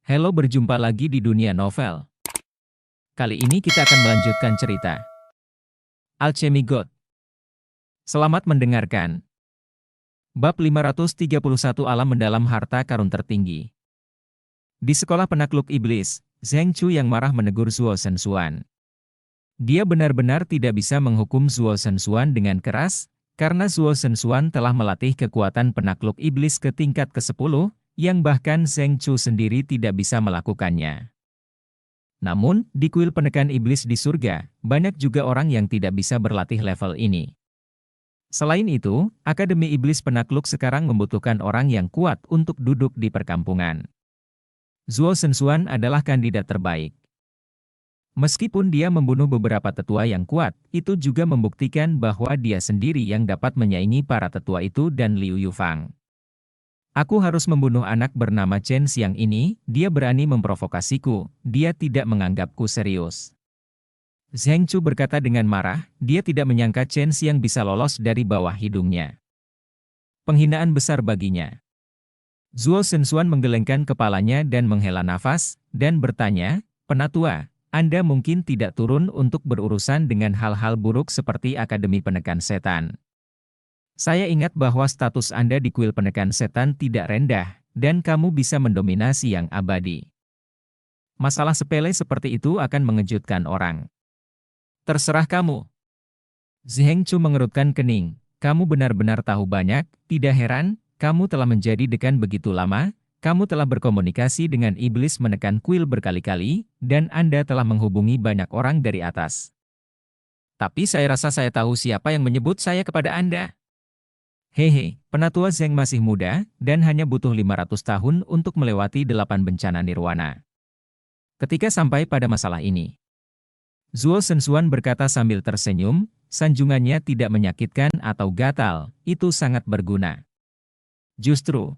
Halo, berjumpa lagi di dunia novel. Kali ini kita akan melanjutkan cerita Alchemy God. Selamat mendengarkan. Bab 531 Alam Mendalam Harta Karun Tertinggi. Di sekolah penakluk iblis, Zheng Chu yang marah menegur Zuo Shenxuan. Dia benar-benar tidak bisa menghukum Zuo Shenxuan dengan keras, karena Zuo Shenxuan telah melatih kekuatan penakluk iblis ke tingkat ke-10, yang bahkan Zheng Chu sendiri tidak bisa melakukannya. Namun, di kuil penekan iblis di surga, banyak juga orang yang tidak bisa berlatih level ini. Selain itu, Akademi Iblis Penakluk sekarang membutuhkan orang yang kuat untuk duduk di perkampungan. Zuo Shenxuan adalah kandidat terbaik. Meskipun dia membunuh beberapa tetua yang kuat, itu juga membuktikan bahwa dia sendiri yang dapat menyaingi para tetua itu dan Liu Yufang. Aku harus membunuh anak bernama Chen Xiang ini, dia berani memprovokasiku, dia tidak menganggapku serius. Zheng Chu berkata dengan marah, dia tidak menyangka Chen Xiang bisa lolos dari bawah hidungnya. Penghinaan besar baginya. Zuo Shenxuan menggelengkan kepalanya dan menghela nafas, dan bertanya, Penatua, Anda mungkin tidak turun untuk berurusan dengan hal-hal buruk seperti Akademi Penekan Setan. Saya ingat bahwa status Anda di kuil penekan setan tidak rendah, dan kamu bisa mendominasi yang abadi. Masalah sepele seperti itu akan mengejutkan orang. Terserah kamu. Zheng Chu mengerutkan kening. Kamu benar-benar tahu banyak, tidak heran, kamu telah menjadi dekan begitu lama, kamu telah berkomunikasi dengan iblis menekan kuil berkali-kali, dan Anda telah menghubungi banyak orang dari atas. Tapi saya rasa saya tahu siapa yang menyebut saya kepada Anda. Hehe, Penatua Zheng masih muda, dan hanya butuh 500 tahun untuk melewati 8 bencana nirwana. Ketika sampai pada masalah ini, Zuo Shenxuan berkata sambil tersenyum, sanjungannya tidak menyakitkan atau gatal, itu sangat berguna. Justru,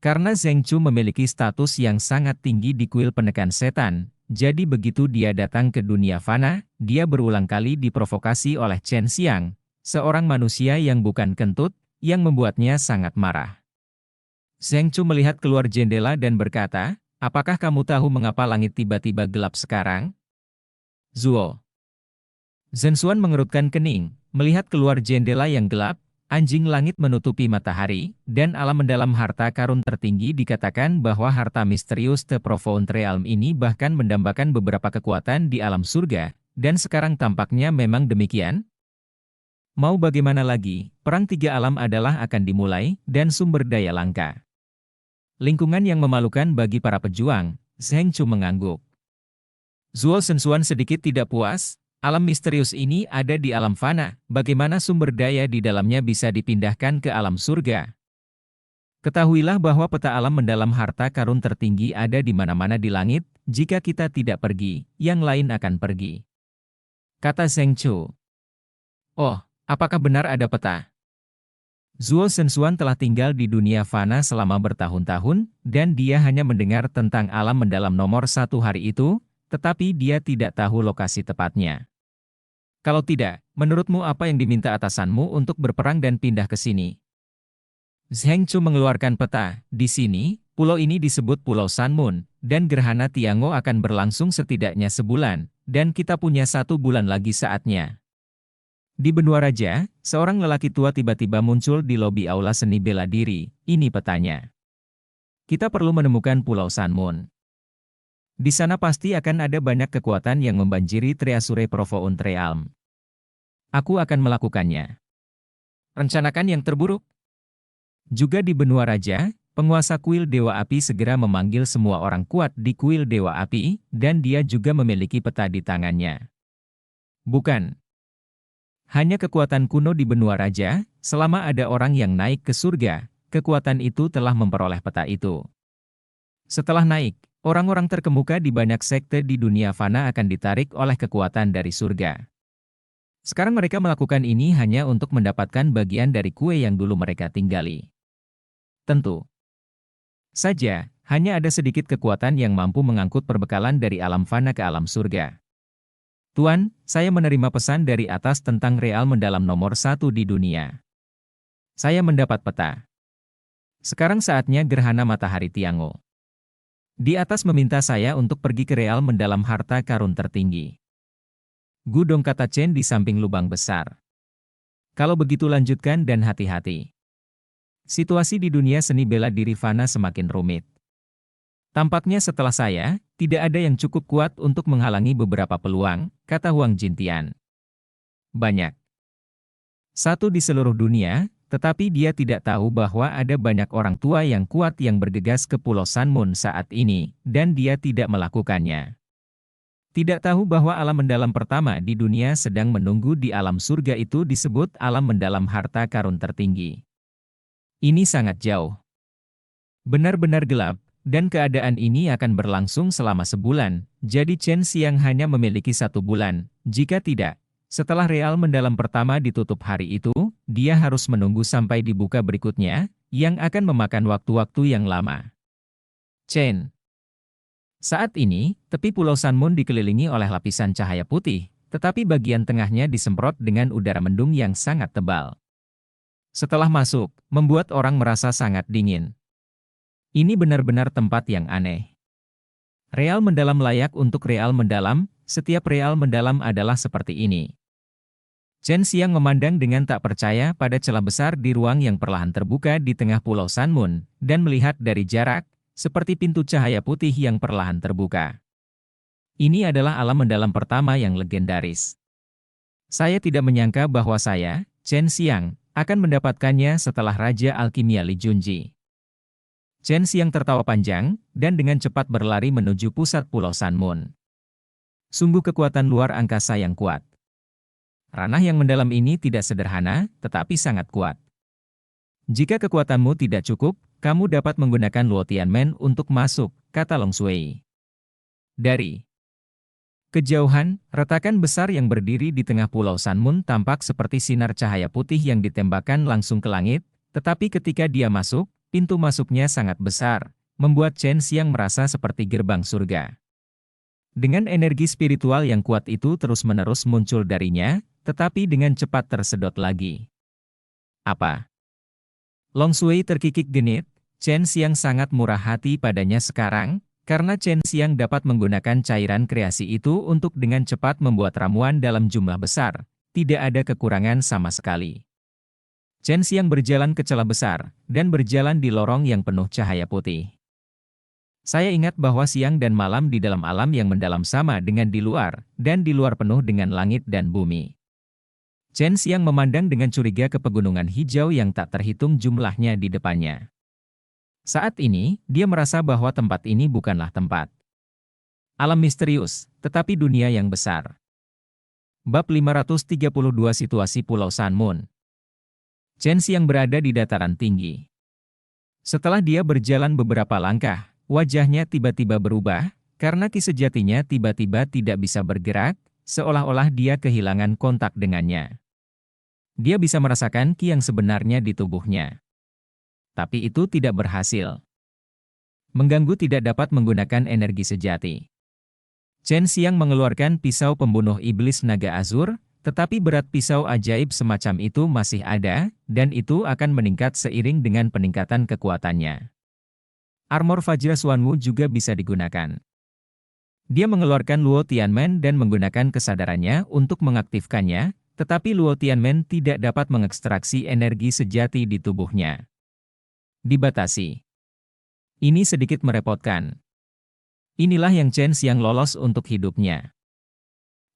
karena Zheng Chu memiliki status yang sangat tinggi di kuil penekan setan, jadi begitu dia datang ke dunia fana, dia berulang kali diprovokasi oleh Chen Xiang, seorang manusia yang bukan kentut, yang membuatnya sangat marah. Zheng Chu melihat keluar jendela dan berkata, apakah kamu tahu mengapa langit tiba-tiba gelap sekarang? Zuo Shenxuan mengerutkan kening, melihat keluar jendela yang gelap, anjing langit menutupi matahari, dan alam mendalam harta karun tertinggi dikatakan bahwa harta misterius The Profound Realm ini bahkan mendambakan beberapa kekuatan di alam surga, dan sekarang tampaknya memang demikian? Mau bagaimana lagi, perang tiga alam adalah akan dimulai, dan sumber daya langka. Lingkungan yang memalukan bagi para pejuang, Zheng Chu mengangguk. Zuo Shenxuan sedikit tidak puas, alam misterius ini ada di alam fana, bagaimana sumber daya di dalamnya bisa dipindahkan ke alam surga? Ketahuilah bahwa peta alam mendalam harta karun tertinggi ada di mana-mana di langit, jika kita tidak pergi, yang lain akan pergi. Kata Zheng Chu. Oh, apakah benar ada peta? Zuo Shenxuan telah tinggal di dunia fana selama bertahun-tahun, dan dia hanya mendengar tentang alam mendalam nomor 1 hari itu, tetapi dia tidak tahu lokasi tepatnya. Kalau tidak, menurutmu apa yang diminta atasanmu untuk berperang dan pindah ke sini? Zheng Chu mengeluarkan peta. Di sini, pulau ini disebut Pulau Sanmun, dan gerhana Tiango akan berlangsung setidaknya sebulan, dan kita punya 1 bulan lagi saatnya. Di benua raja, seorang lelaki tua tiba-tiba muncul di lobi aula seni bela diri. Ini petanya. Kita perlu menemukan Pulau Sanmun. Di sana pasti akan ada banyak kekuatan yang membanjiri Treasure Profound Realm. Aku akan melakukannya. Rencanakan yang terburuk. Juga di benua raja, penguasa kuil Dewa Api segera memanggil semua orang kuat di kuil Dewa Api, dan dia juga memiliki peta di tangannya. Bukan. Hanya kekuatan kuno di benua raja, selama ada orang yang naik ke surga, kekuatan itu telah memperoleh peta itu. Setelah naik, orang-orang terkemuka di banyak sekte di dunia fana akan ditarik oleh kekuatan dari surga. Sekarang mereka melakukan ini hanya untuk mendapatkan bagian dari kue yang dulu mereka tinggali. Tentu saja, hanya ada sedikit kekuatan yang mampu mengangkut perbekalan dari alam fana ke alam surga. Tuan, saya menerima pesan dari atas tentang real mendalam nomor 1 di dunia. Saya mendapat peta. Sekarang saatnya gerhana matahari Tiango. Di atas meminta saya untuk pergi ke real mendalam harta karun tertinggi. Gudong, kata Chen di samping lubang besar. Kalau begitu lanjutkan dan hati-hati. Situasi di dunia seni bela diri Fana semakin rumit. Tampaknya setelah saya, tidak ada yang cukup kuat untuk menghalangi beberapa peluang, kata Huang Jintian. Banyak. Satu di seluruh dunia, tetapi dia tidak tahu bahwa ada banyak orang tua yang kuat yang bergegas ke Pulau Sanmun saat ini, dan dia tidak melakukannya. Tidak tahu bahwa alam mendalam pertama di dunia sedang menunggu di alam surga itu disebut alam mendalam harta karun tertinggi. Ini sangat jauh. Benar-benar gelap, dan keadaan ini akan berlangsung selama sebulan, jadi Chen Xiang hanya memiliki 1 bulan, jika tidak. Setelah real mendalam pertama ditutup hari itu, dia harus menunggu sampai dibuka berikutnya, yang akan memakan waktu-waktu yang lama. Chen. Saat ini, tepi Pulau Sanmun dikelilingi oleh lapisan cahaya putih, tetapi bagian tengahnya disemprot dengan udara mendung yang sangat tebal. Setelah masuk, membuat orang merasa sangat dingin. Ini benar-benar tempat yang aneh. Real mendalam layak untuk real mendalam, setiap real mendalam adalah seperti ini. Chen Xiang memandang dengan tak percaya pada celah besar di ruang yang perlahan terbuka di tengah Pulau Sanmun, dan melihat dari jarak, seperti pintu cahaya putih yang perlahan terbuka. Ini adalah alam mendalam pertama yang legendaris. Saya tidak menyangka bahwa saya, Chen Xiang, akan mendapatkannya setelah Raja Alkimia Li Junji. Chen Xiang tertawa panjang, dan dengan cepat berlari menuju pusat Pulau Sanmun. Sungguh kekuatan luar angkasa yang kuat. Ranah yang mendalam ini tidak sederhana, tetapi sangat kuat. Jika kekuatanmu tidak cukup, kamu dapat menggunakan Luo Tianmen untuk masuk, kata Long Shui. Dari kejauhan, retakan besar yang berdiri di tengah Pulau Sanmun tampak seperti sinar cahaya putih yang ditembakkan langsung ke langit, tetapi ketika dia masuk, pintu masuknya sangat besar, membuat Chen Xiang merasa seperti gerbang surga. Dengan energi spiritual yang kuat itu terus-menerus muncul darinya, tetapi dengan cepat tersedot lagi. Apa? Long Shui terkikik genit. Chen Xiang sangat murah hati padanya sekarang, karena Chen Xiang dapat menggunakan cairan kreasi itu untuk dengan cepat membuat ramuan dalam jumlah besar, tidak ada kekurangan sama sekali. Chen Xiang berjalan ke celah besar, dan berjalan di lorong yang penuh cahaya putih. Saya ingat bahwa siang dan malam di dalam alam yang mendalam sama dengan di luar, dan di luar penuh dengan langit dan bumi. Chen Xiang memandang dengan curiga ke pegunungan hijau yang tak terhitung jumlahnya di depannya. Saat ini, dia merasa bahwa tempat ini bukanlah tempat alam misterius, tetapi dunia yang besar. Bab 532 Situasi Pulau Sanmun. Chen Xiang berada di dataran tinggi. Setelah dia berjalan beberapa langkah, wajahnya tiba-tiba berubah, karena ki sejatinya tiba-tiba tidak bisa bergerak, seolah-olah dia kehilangan kontak dengannya. Dia bisa merasakan ki yang sebenarnya di tubuhnya. Tapi itu tidak berhasil. Mengganggu tidak dapat menggunakan energi sejati. Chen Xiang mengeluarkan pisau pembunuh iblis naga azur, tetapi berat pisau ajaib semacam itu masih ada, dan itu akan meningkat seiring dengan peningkatan kekuatannya. Armor Vajra Xuanwu juga bisa digunakan. Dia mengeluarkan Luo Tianmen dan menggunakan kesadarannya untuk mengaktifkannya, tetapi Luo Tianmen tidak dapat mengekstraksi energi sejati di tubuhnya. Dibatasi. Ini sedikit merepotkan. Inilah yang Chen Xiang lolos untuk hidupnya.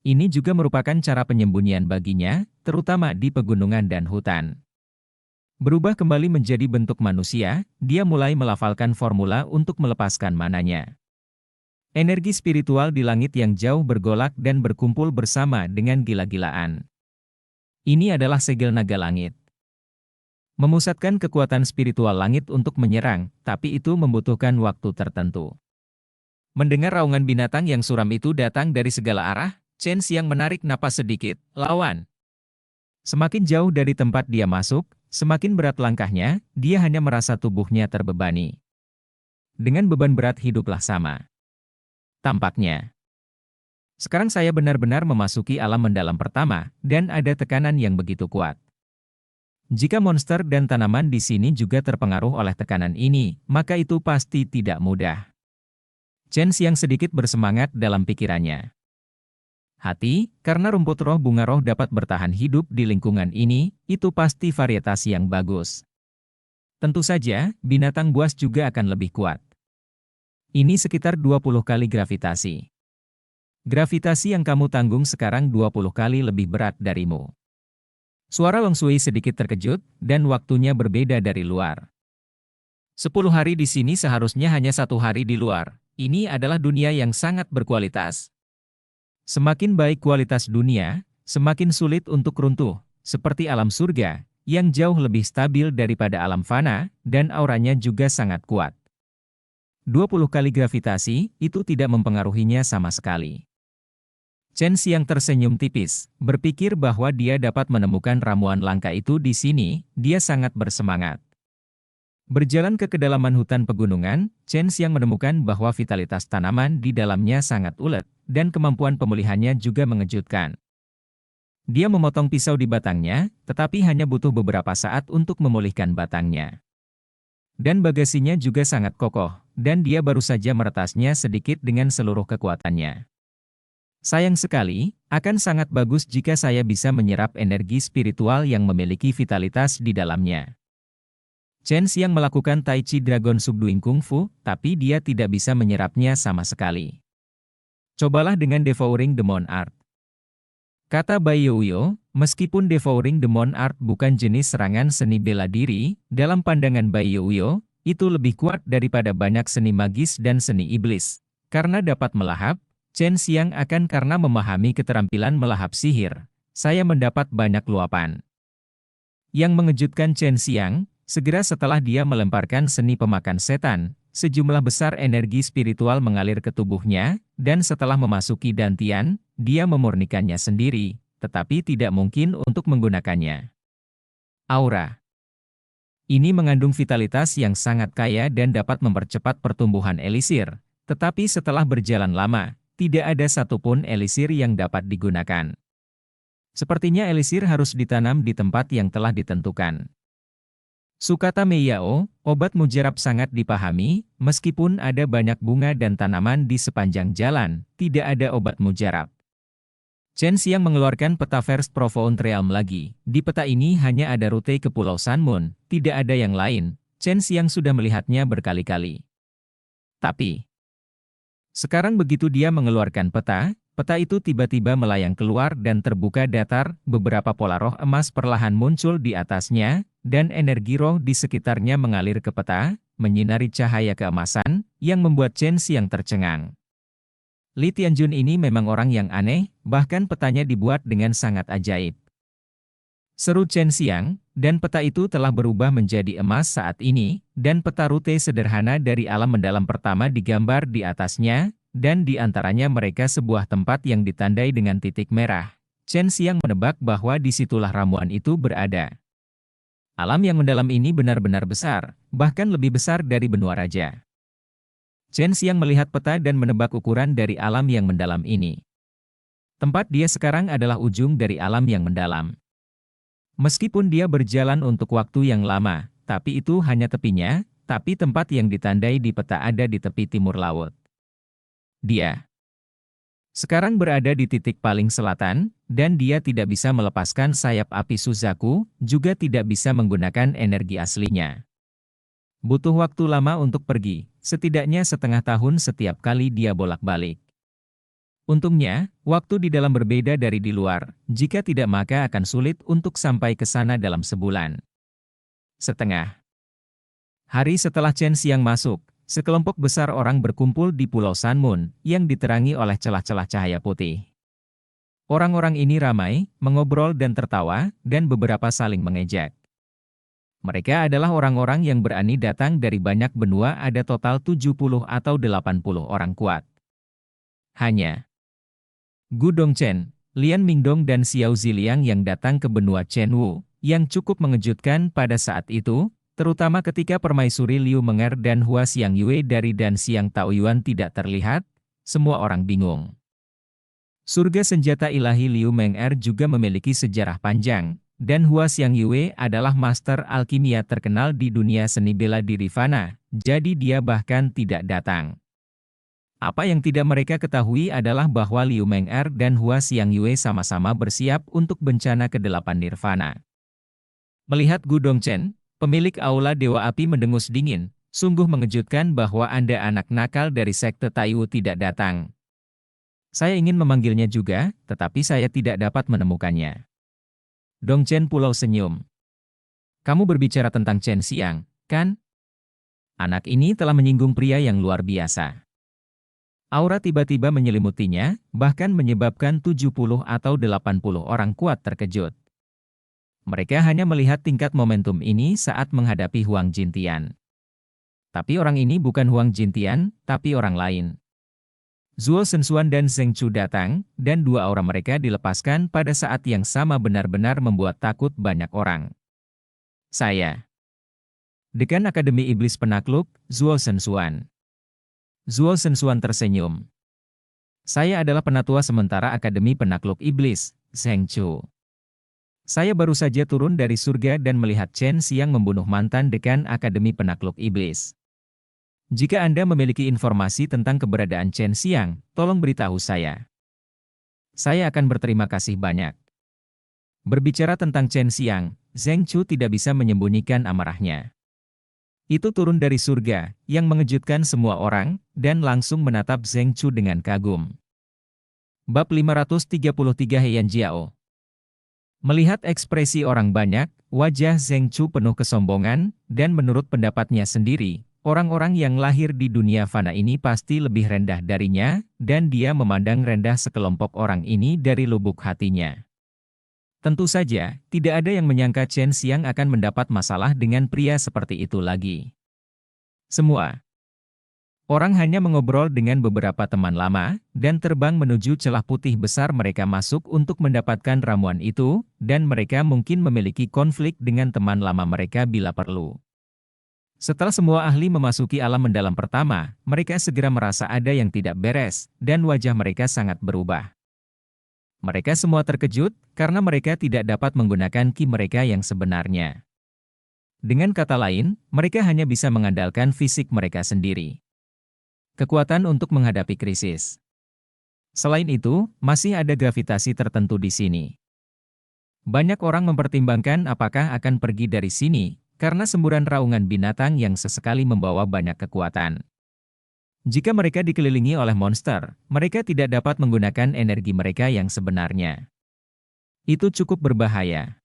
Ini juga merupakan cara penyembunyian baginya, terutama di pegunungan dan hutan. Berubah kembali menjadi bentuk manusia, dia mulai melafalkan formula untuk melepaskan mananya. Energi spiritual di langit yang jauh bergolak dan berkumpul bersama dengan gila-gilaan. Ini adalah segel naga langit. Memusatkan kekuatan spiritual langit untuk menyerang, tapi itu membutuhkan waktu tertentu. Mendengar raungan binatang yang suram itu datang dari segala arah, Chen Xiang menarik napas sedikit, lawan. Semakin jauh dari tempat dia masuk, semakin berat langkahnya, dia hanya merasa tubuhnya terbebani. Dengan beban berat hiduplah sama. Tampaknya. Sekarang saya benar-benar memasuki alam mendalam pertama, dan ada tekanan yang begitu kuat. Jika monster dan tanaman di sini juga terpengaruh oleh tekanan ini, maka itu pasti tidak mudah. Chen Xiang sedikit bersemangat dalam pikirannya. Hati, karena rumput roh bunga roh dapat bertahan hidup di lingkungan ini, itu pasti varietas yang bagus. Tentu saja, binatang buas juga akan lebih kuat. Ini sekitar 20 kali gravitasi. Gravitasi yang kamu tanggung sekarang 20 kali lebih berat darimu. Suara Long Sui sedikit terkejut, dan waktunya berbeda dari luar. 10 hari di sini seharusnya hanya 1 hari di luar. Ini adalah dunia yang sangat berkualitas. Semakin baik kualitas dunia, semakin sulit untuk runtuh, seperti alam surga, yang jauh lebih stabil daripada alam fana, dan auranya juga sangat kuat. 20 kali gravitasi, itu tidak mempengaruhinya sama sekali. Chen Xiang tersenyum tipis, berpikir bahwa dia dapat menemukan ramuan langka itu di sini, dia sangat bersemangat. Berjalan ke kedalaman hutan pegunungan, Chen Xiang menemukan bahwa vitalitas tanaman di dalamnya sangat ulet, dan kemampuan pemulihannya juga mengejutkan. Dia memotong pisau di batangnya, tetapi hanya butuh beberapa saat untuk memulihkan batangnya. Dan bagasinya juga sangat kokoh, dan dia baru saja meretasnya sedikit dengan seluruh kekuatannya. Sayang sekali, akan sangat bagus jika saya bisa menyerap energi spiritual yang memiliki vitalitas di dalamnya. Chen Xiang melakukan Tai Chi Dragon Subduing Kung Fu, tapi dia tidak bisa menyerapnya sama sekali. Cobalah dengan Devouring Demon Art. Kata Bai Youyo, meskipun Devouring Demon Art bukan jenis serangan seni bela diri, dalam pandangan Bai Youyo, itu lebih kuat daripada banyak seni magis dan seni iblis. Karena dapat melahap, Chen Xiang akan karena memahami keterampilan melahap sihir, saya mendapat banyak luapan. Yang mengejutkan Chen Xiang, segera setelah dia melemparkan seni pemakan setan, sejumlah besar energi spiritual mengalir ke tubuhnya, dan setelah memasuki dantian, dia memurnikannya sendiri, tetapi tidak mungkin untuk menggunakannya. Aura. Ini mengandung vitalitas yang sangat kaya dan dapat mempercepat pertumbuhan elisir, tetapi setelah berjalan lama, tidak ada satupun elisir yang dapat digunakan. Sepertinya elisir harus ditanam di tempat yang telah ditentukan. Sukata Meiyao, obat mujarab sangat dipahami, meskipun ada banyak bunga dan tanaman di sepanjang jalan, tidak ada obat mujarab. Chen Xiang mengeluarkan peta First Profound Realm lagi. Di peta ini hanya ada rute ke Pulau Sanmun, tidak ada yang lain. Chen Xiang sudah melihatnya berkali-kali. Tapi sekarang begitu dia mengeluarkan peta, peta itu tiba-tiba melayang keluar dan terbuka datar, beberapa pola roh emas perlahan muncul di atasnya, dan energi roh di sekitarnya mengalir ke peta, menyinari cahaya keemasan, yang membuat Chen Xiang tercengang. Li Tianjun ini memang orang yang aneh, bahkan petanya dibuat dengan sangat ajaib. Seru Chen Xiang, dan peta itu telah berubah menjadi emas saat ini, dan peta rute sederhana dari alam mendalam pertama digambar di atasnya, dan di antaranya mereka sebuah tempat yang ditandai dengan titik merah. Chen Xiang menebak bahwa disitulah ramuan itu berada. Alam yang mendalam ini benar-benar besar, bahkan lebih besar dari benua raja. Chen Xiang melihat peta dan menebak ukuran dari alam yang mendalam ini. Tempat dia sekarang adalah ujung dari alam yang mendalam. Meskipun dia berjalan untuk waktu yang lama, tapi itu hanya tepinya, tapi tempat yang ditandai di peta ada di tepi timur laut. Dia sekarang berada di titik paling selatan, dan dia tidak bisa melepaskan sayap api Suzaku, juga tidak bisa menggunakan energi aslinya. Butuh waktu lama untuk pergi, setidaknya setengah tahun setiap kali dia bolak-balik. Untungnya, waktu di dalam berbeda dari di luar, jika tidak maka akan sulit untuk sampai ke sana dalam sebulan. Setengah hari setelah Chen Xiang masuk, sekelompok besar orang berkumpul di Pulau Sanmun, yang diterangi oleh celah-celah cahaya putih. Orang-orang ini ramai, mengobrol dan tertawa, dan beberapa saling mengejek. Mereka adalah orang-orang yang berani datang dari banyak benua, ada total 70 atau 80 orang kuat. Hanya Gu Dongchen, Lian Mingdong dan Xiao Ziliang yang datang ke benua Chenwu, yang cukup mengejutkan pada saat itu, terutama ketika permaisuri Liu Menger dan Hua Xiang Yue dari Dan Xiang Taoyuan tidak terlihat, semua orang bingung. Surga senjata ilahi Liu Menger juga memiliki sejarah panjang, dan Hua Xiang Yue adalah master alkimia terkenal di dunia seni bela diri fana, jadi dia bahkan tidak datang. Apa yang tidak mereka ketahui adalah bahwa Liu Meng'er dan Hua Xiangyue sama-sama bersiap untuk bencana ke-8 Nirvana. Melihat Gu Dongchen, pemilik Aula Dewa Api mendengus dingin, sungguh mengejutkan bahwa Anda anak nakal dari Sekte Taiwu tidak datang. Saya ingin memanggilnya juga, tetapi saya tidak dapat menemukannya. Dongchen Pulau senyum. Kamu berbicara tentang Chen Xiang, kan? Anak ini telah menyinggung pria yang luar biasa. Aura tiba-tiba menyelimutinya, bahkan menyebabkan 70 atau 80 orang kuat terkejut. Mereka hanya melihat tingkat momentum ini saat menghadapi Huang Jintian. Tapi orang ini bukan Huang Jintian, tapi orang lain. Zuo Shenxuan dan Zheng Chu datang, dan dua aura mereka dilepaskan pada saat yang sama benar-benar membuat takut banyak orang. Saya. Dekan Akademi Iblis Penakluk, Zuo Shenxuan. Zuo Shenxuan tersenyum. Saya adalah penatua sementara Akademi Penakluk Iblis, Zheng Chu. Saya baru saja turun dari surga dan melihat Chen Xiang membunuh mantan dekan Akademi Penakluk Iblis. Jika Anda memiliki informasi tentang keberadaan Chen Xiang, tolong beritahu saya. Saya akan berterima kasih banyak. Berbicara tentang Chen Xiang, Zheng Chu tidak bisa menyembunyikan amarahnya. Itu turun dari surga, yang mengejutkan semua orang, dan langsung menatap Zheng Chu dengan kagum. Bab 533 Heian Jiao. Melihat ekspresi orang banyak, wajah Zheng Chu penuh kesombongan, dan menurut pendapatnya sendiri, orang-orang yang lahir di dunia fana ini pasti lebih rendah darinya, dan dia memandang rendah sekelompok orang ini dari lubuk hatinya. Tentu saja, tidak ada yang menyangka Chen Xiang akan mendapat masalah dengan pria seperti itu lagi. Semua orang hanya mengobrol dengan beberapa teman lama, dan terbang menuju celah putih besar mereka masuk untuk mendapatkan ramuan itu, dan mereka mungkin memiliki konflik dengan teman lama mereka bila perlu. Setelah semua ahli memasuki alam mendalam pertama, mereka segera merasa ada yang tidak beres, dan wajah mereka sangat berubah. Mereka semua terkejut, karena mereka tidak dapat menggunakan ki mereka yang sebenarnya. Dengan kata lain, mereka hanya bisa mengandalkan fisik mereka sendiri. Kekuatan untuk menghadapi krisis. Selain itu, masih ada gravitasi tertentu di sini. Banyak orang mempertimbangkan apakah akan pergi dari sini, karena semburan raungan binatang yang sesekali membawa banyak kekuatan. Jika mereka dikelilingi oleh monster, mereka tidak dapat menggunakan energi mereka yang sebenarnya. Itu cukup berbahaya.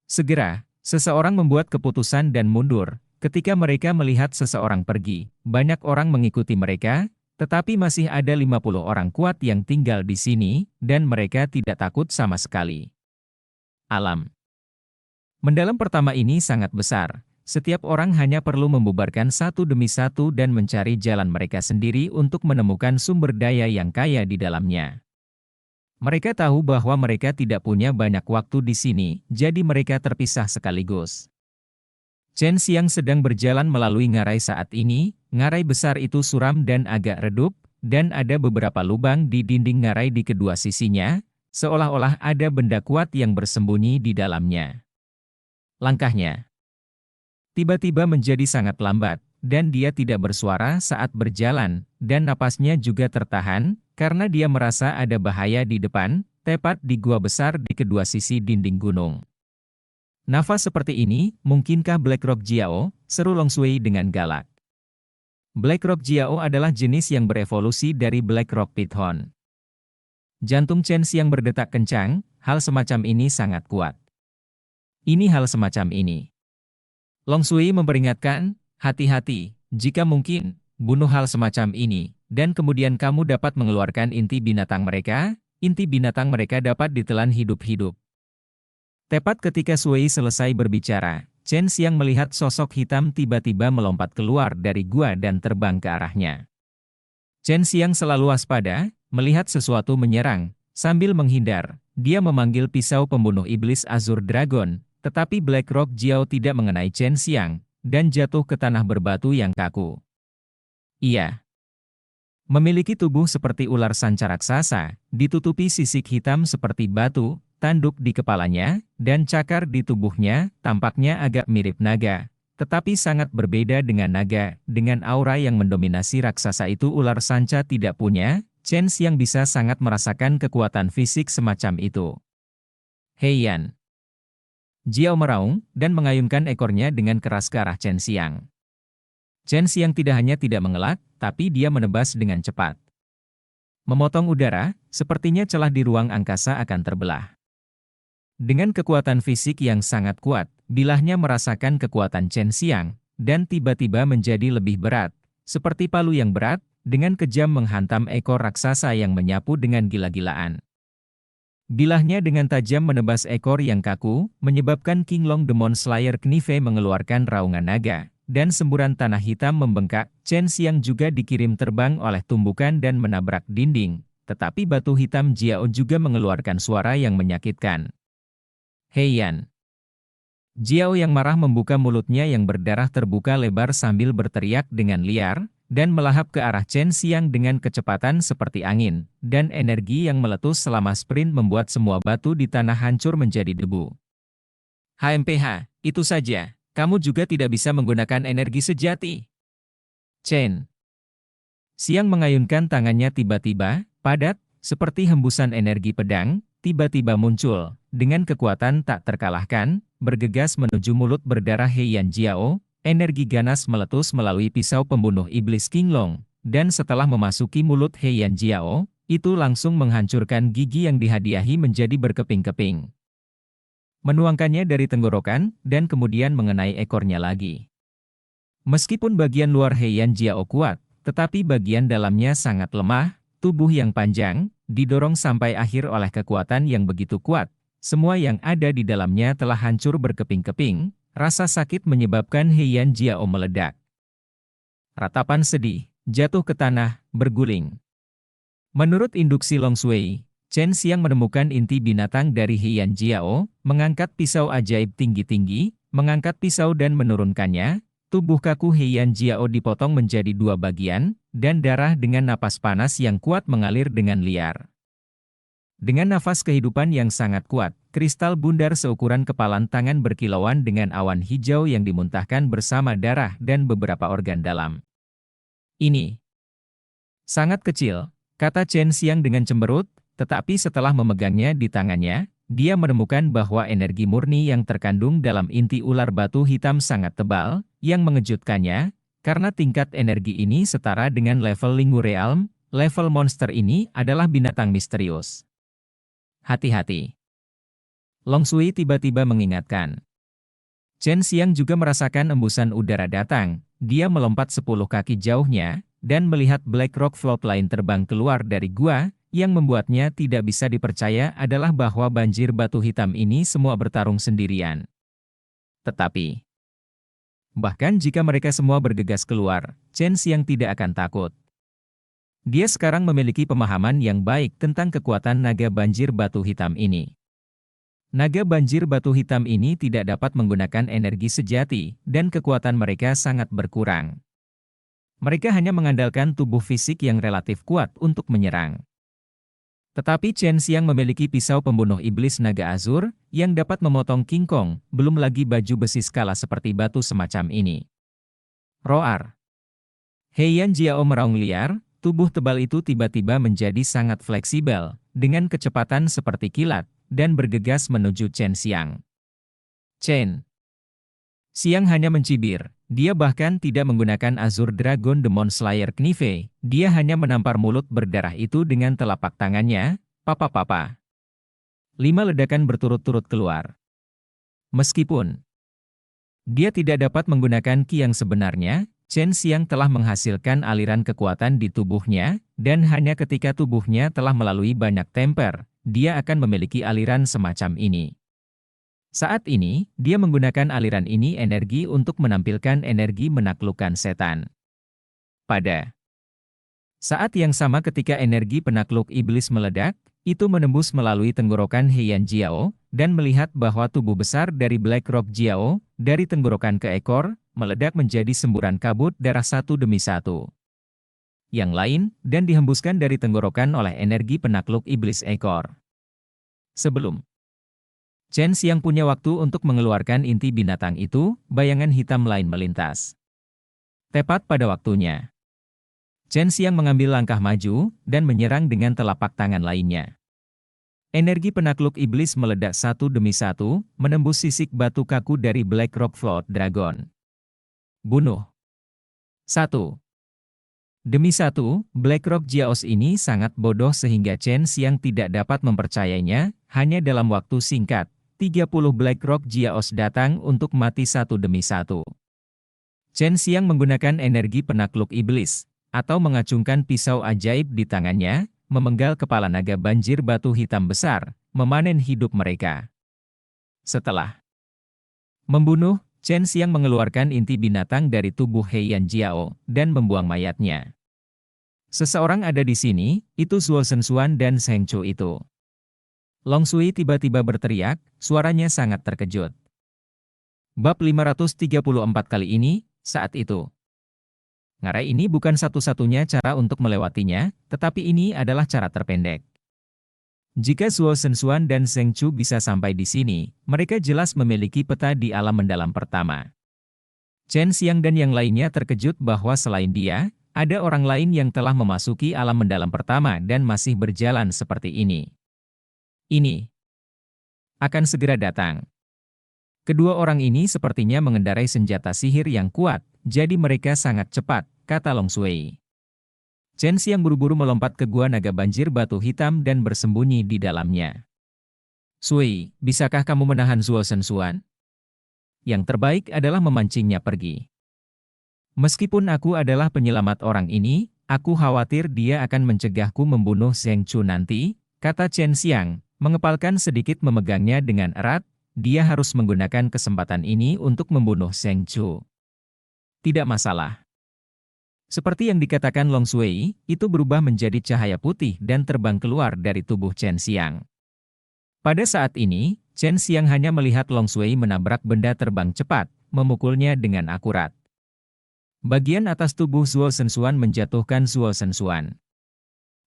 Segera, seseorang membuat keputusan dan mundur. Ketika mereka melihat seseorang pergi, banyak orang mengikuti mereka, tetapi masih ada 50 orang kuat yang tinggal di sini, dan mereka tidak takut sama sekali. Alam mendalam pertama ini sangat besar. Setiap orang hanya perlu membubarkan satu demi satu dan mencari jalan mereka sendiri untuk menemukan sumber daya yang kaya di dalamnya. Mereka tahu bahwa mereka tidak punya banyak waktu di sini, jadi mereka terpisah sekaligus. Chen Xiang sedang berjalan melalui ngarai saat ini, ngarai besar itu suram dan agak redup, dan ada beberapa lubang di dinding ngarai di kedua sisinya, seolah-olah ada benda kuat yang bersembunyi di dalamnya. Langkahnya tiba-tiba menjadi sangat lambat, dan dia tidak bersuara saat berjalan, dan napasnya juga tertahan, karena dia merasa ada bahaya di depan, tepat di gua besar di kedua sisi dinding gunung. Nafas seperti ini, mungkinkah Blackrock Jiao? Seru Long Shui dengan galak. Blackrock Jiao adalah jenis yang berevolusi dari Blackrock Python. Jantung Chen Xiang berdetak kencang, hal semacam ini sangat kuat. Ini hal semacam ini. Long Shui memperingatkan, hati-hati, jika mungkin, bunuh hal semacam ini, dan kemudian kamu dapat mengeluarkan inti binatang mereka dapat ditelan hidup-hidup. Tepat ketika Sui selesai berbicara, Chen Xiang melihat sosok hitam tiba-tiba melompat keluar dari gua dan terbang ke arahnya. Chen Xiang selalu waspada, melihat sesuatu menyerang, sambil menghindar, dia memanggil pisau pembunuh iblis Azur Dragon, tetapi Blackrock Jiao tidak mengenai Chen Xiang, dan jatuh ke tanah berbatu yang kaku. Ia memiliki tubuh seperti ular sanca raksasa, ditutupi sisik hitam seperti batu, tanduk di kepalanya, dan cakar di tubuhnya, tampaknya agak mirip naga, Tetapi sangat berbeda dengan naga, dengan aura yang mendominasi raksasa itu ular sanca tidak punya. Chen Xiang bisa sangat merasakan kekuatan fisik semacam itu. Heian. Jiao meraung, dan mengayunkan ekornya dengan keras ke arah Chen Xiang. Chen Xiang tidak hanya tidak mengelak, tapi dia menebas dengan cepat. Memotong udara, sepertinya celah di ruang angkasa akan terbelah. Dengan kekuatan fisik yang sangat kuat, bilahnya merasakan kekuatan Chen Xiang, dan tiba-tiba menjadi lebih berat, seperti palu yang berat, dengan kejam menghantam ekor raksasa yang menyapu dengan gila-gilaan. Bilahnya dengan tajam menebas ekor yang kaku, menyebabkan King Long Demon Slayer Knife mengeluarkan raungan naga, dan semburan tanah hitam membengkak. Chen Xiang juga dikirim terbang oleh tumbukan dan menabrak dinding, tetapi batu hitam Jiao juga mengeluarkan suara yang menyakitkan. Heian. Jiao yang marah membuka mulutnya yang berdarah terbuka lebar sambil berteriak dengan liar, dan melahap ke arah Chen Xiang dengan kecepatan seperti angin, dan energi yang meletus selama sprint membuat semua batu di tanah hancur menjadi debu. HMPH, itu saja, kamu juga tidak bisa menggunakan energi sejati. Chen Xiang mengayunkan tangannya tiba-tiba, padat, seperti hembusan energi pedang, tiba-tiba muncul, dengan kekuatan tak terkalahkan, bergegas menuju mulut berdarah Heian Jiao, energi ganas meletus melalui pisau pembunuh iblis King Long, dan setelah memasuki mulut Heian Jiao, itu langsung menghancurkan gigi yang dihadiahi menjadi berkeping-keping. Menuangkannya dari tenggorokan, dan kemudian mengenai ekornya lagi. Meskipun bagian luar Heian Jiao kuat, tetapi bagian dalamnya sangat lemah, tubuh yang panjang, didorong sampai akhir oleh kekuatan yang begitu kuat. Semua yang ada di dalamnya telah hancur berkeping-keping, rasa sakit menyebabkan Heian Jiao meledak. Ratapan sedih, jatuh ke tanah, berguling. Menurut induksi Long Shui, Chen Xiang menemukan inti binatang dari Heian Jiao, mengangkat pisau ajaib tinggi-tinggi, mengangkat pisau dan menurunkannya. Tubuh kaku Heian Jiao dipotong menjadi dua bagian, dan darah dengan napas panas yang kuat mengalir dengan liar. Dengan nafas kehidupan yang sangat kuat, kristal bundar seukuran kepalan tangan berkilauan dengan awan hijau yang dimuntahkan bersama darah dan beberapa organ dalam. Ini sangat kecil, kata Chen Xiang dengan cemberut, tetapi setelah memegangnya di tangannya, dia menemukan bahwa energi murni yang terkandung dalam inti ular batu hitam sangat tebal, yang mengejutkannya, karena tingkat energi ini setara dengan level Linggu Realm, level monster ini adalah binatang misterius. Hati-hati. Long Shui tiba-tiba mengingatkan. Chen Xiang juga merasakan embusan udara datang, dia melompat 10 kaki jauhnya, dan melihat Black Rock Floatline terbang keluar dari gua, yang membuatnya tidak bisa dipercaya adalah bahwa banjir batu hitam ini semua bertarung sendirian. Tetapi, bahkan jika mereka semua bergegas keluar, Chen Xiang tidak akan takut. Dia sekarang memiliki pemahaman yang baik tentang kekuatan naga banjir batu hitam ini. Naga banjir batu hitam ini tidak dapat menggunakan energi sejati, dan kekuatan mereka sangat berkurang. Mereka hanya mengandalkan tubuh fisik yang relatif kuat untuk menyerang. Tetapi Chen Xiang memiliki pisau pembunuh iblis naga azur, yang dapat memotong King Kong, belum lagi baju besi skala seperti batu semacam ini. Roar. Heian Jiao meraung liar, tubuh tebal itu tiba-tiba menjadi sangat fleksibel, dengan kecepatan seperti kilat, dan bergegas menuju Chen Xiang. Chen Xiang hanya mencibir, dia bahkan tidak menggunakan Azure Dragon Demon Slayer Knife, dia hanya menampar mulut berdarah itu dengan telapak tangannya, papa-papa. 5 ledakan berturut-turut keluar. Meskipun dia tidak dapat menggunakan ki yang sebenarnya, Chen Xiang telah menghasilkan aliran kekuatan di tubuhnya, dan hanya ketika tubuhnya telah melalui banyak temper, dia akan memiliki aliran semacam ini. Saat ini, dia menggunakan aliran ini energi untuk menampilkan energi menaklukkan setan. Pada saat yang sama ketika energi penakluk iblis meledak, itu menembus melalui tenggorokan Heian Jiao, dan melihat bahwa tubuh besar dari Black Rock Jiao, dari tenggorokan ke ekor, meledak menjadi semburan kabut darah satu demi satu. Yang lain, dan dihembuskan dari tenggorokan oleh energi penakluk iblis ekor. Sebelum Chen Xiang punya waktu untuk mengeluarkan inti binatang itu, bayangan hitam lain melintas. Tepat pada waktunya, Chen Xiang mengambil langkah maju, dan menyerang dengan telapak tangan lainnya. Energi penakluk iblis meledak satu demi satu, menembus sisik batu kaku dari Black Rock Float Dragon. Bunuh. Satu demi satu, Black Rock Jiaos ini sangat bodoh sehingga Chen Xiang tidak dapat mempercayainya, hanya dalam waktu singkat. 30 Black Rock Jiaos datang untuk mati satu demi satu. Chen Xiang menggunakan energi penakluk iblis, atau mengacungkan pisau ajaib di tangannya, memenggal kepala naga banjir batu hitam besar, memanen hidup mereka. Setelah membunuh, Chen Xiang mengeluarkan inti binatang dari tubuh Heian Jiao, dan membuang mayatnya. Seseorang ada di sini, itu Zuo Shenxuan dan Zheng Chu itu. Long Sui tiba-tiba berteriak, suaranya sangat terkejut. Bab 534 kali ini, saat itu. Ngarai ini bukan satu-satunya cara untuk melewatinya, tetapi ini adalah cara terpendek. Jika Zuo Shenxuan dan Zheng Chu bisa sampai di sini, mereka jelas memiliki peta di alam mendalam pertama. Chen Xiang dan yang lainnya terkejut bahwa selain dia, ada orang lain yang telah memasuki alam mendalam pertama dan masih berjalan seperti ini. Ini akan segera datang. Kedua orang ini sepertinya mengendarai senjata sihir yang kuat, jadi mereka sangat cepat, kata Long Sui. Chen Xiang buru-buru melompat ke gua naga banjir batu hitam dan bersembunyi di dalamnya. Sui, bisakah kamu menahan Zuo Shenxuan? Yang terbaik adalah memancingnya pergi. Meskipun aku adalah penyelamat orang ini, aku khawatir dia akan mencegahku membunuh Zheng Chu nanti, kata Chen Xiang, mengepalkan sedikit memegangnya dengan erat. Dia harus menggunakan kesempatan ini untuk membunuh Zheng Chu. Tidak masalah. Seperti yang dikatakan Long Sui, itu berubah menjadi cahaya putih dan terbang keluar dari tubuh Chen Xiang. Pada saat ini, Chen Xiang hanya melihat Long Sui menabrak benda terbang cepat, memukulnya dengan akurat. Bagian atas tubuh Zuo Shenxuan menjatuhkan Zuo Shenxuan.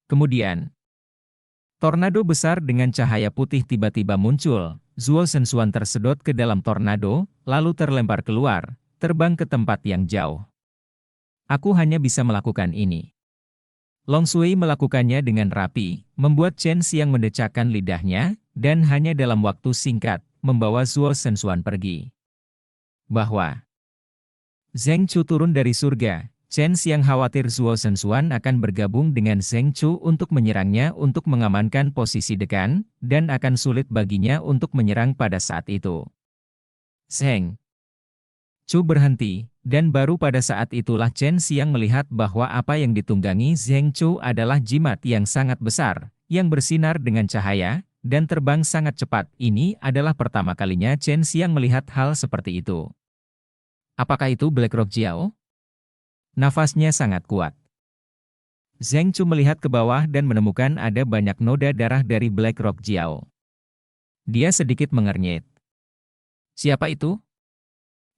Kemudian, tornado besar dengan cahaya putih tiba-tiba muncul. Zuo Shenxuan tersedot ke dalam tornado, lalu terlempar keluar, terbang ke tempat yang jauh. Aku hanya bisa melakukan ini. Long Sui melakukannya dengan rapi, membuat Chen Xiang mendecakkan lidahnya, dan hanya dalam waktu singkat, membawa Zuo Shenxuan pergi. Bahwa Zheng Chu turun dari surga, Chen Xiang khawatir Zuo Shenxuan akan bergabung dengan Zheng Chu untuk menyerangnya untuk mengamankan posisi dekan, dan akan sulit baginya untuk menyerang pada saat itu. Zheng Chu berhenti, dan baru pada saat itulah Chen Xiang melihat bahwa apa yang ditunggangi Zheng Chu adalah jimat yang sangat besar, yang bersinar dengan cahaya, dan terbang sangat cepat. Ini adalah pertama kalinya Chen Xiang melihat hal seperti itu. Apakah itu Black Rock Jiao? Nafasnya sangat kuat. Zheng Chu melihat ke bawah dan menemukan ada banyak noda darah dari Black Rock Jiao. Dia sedikit mengernyit. Siapa itu?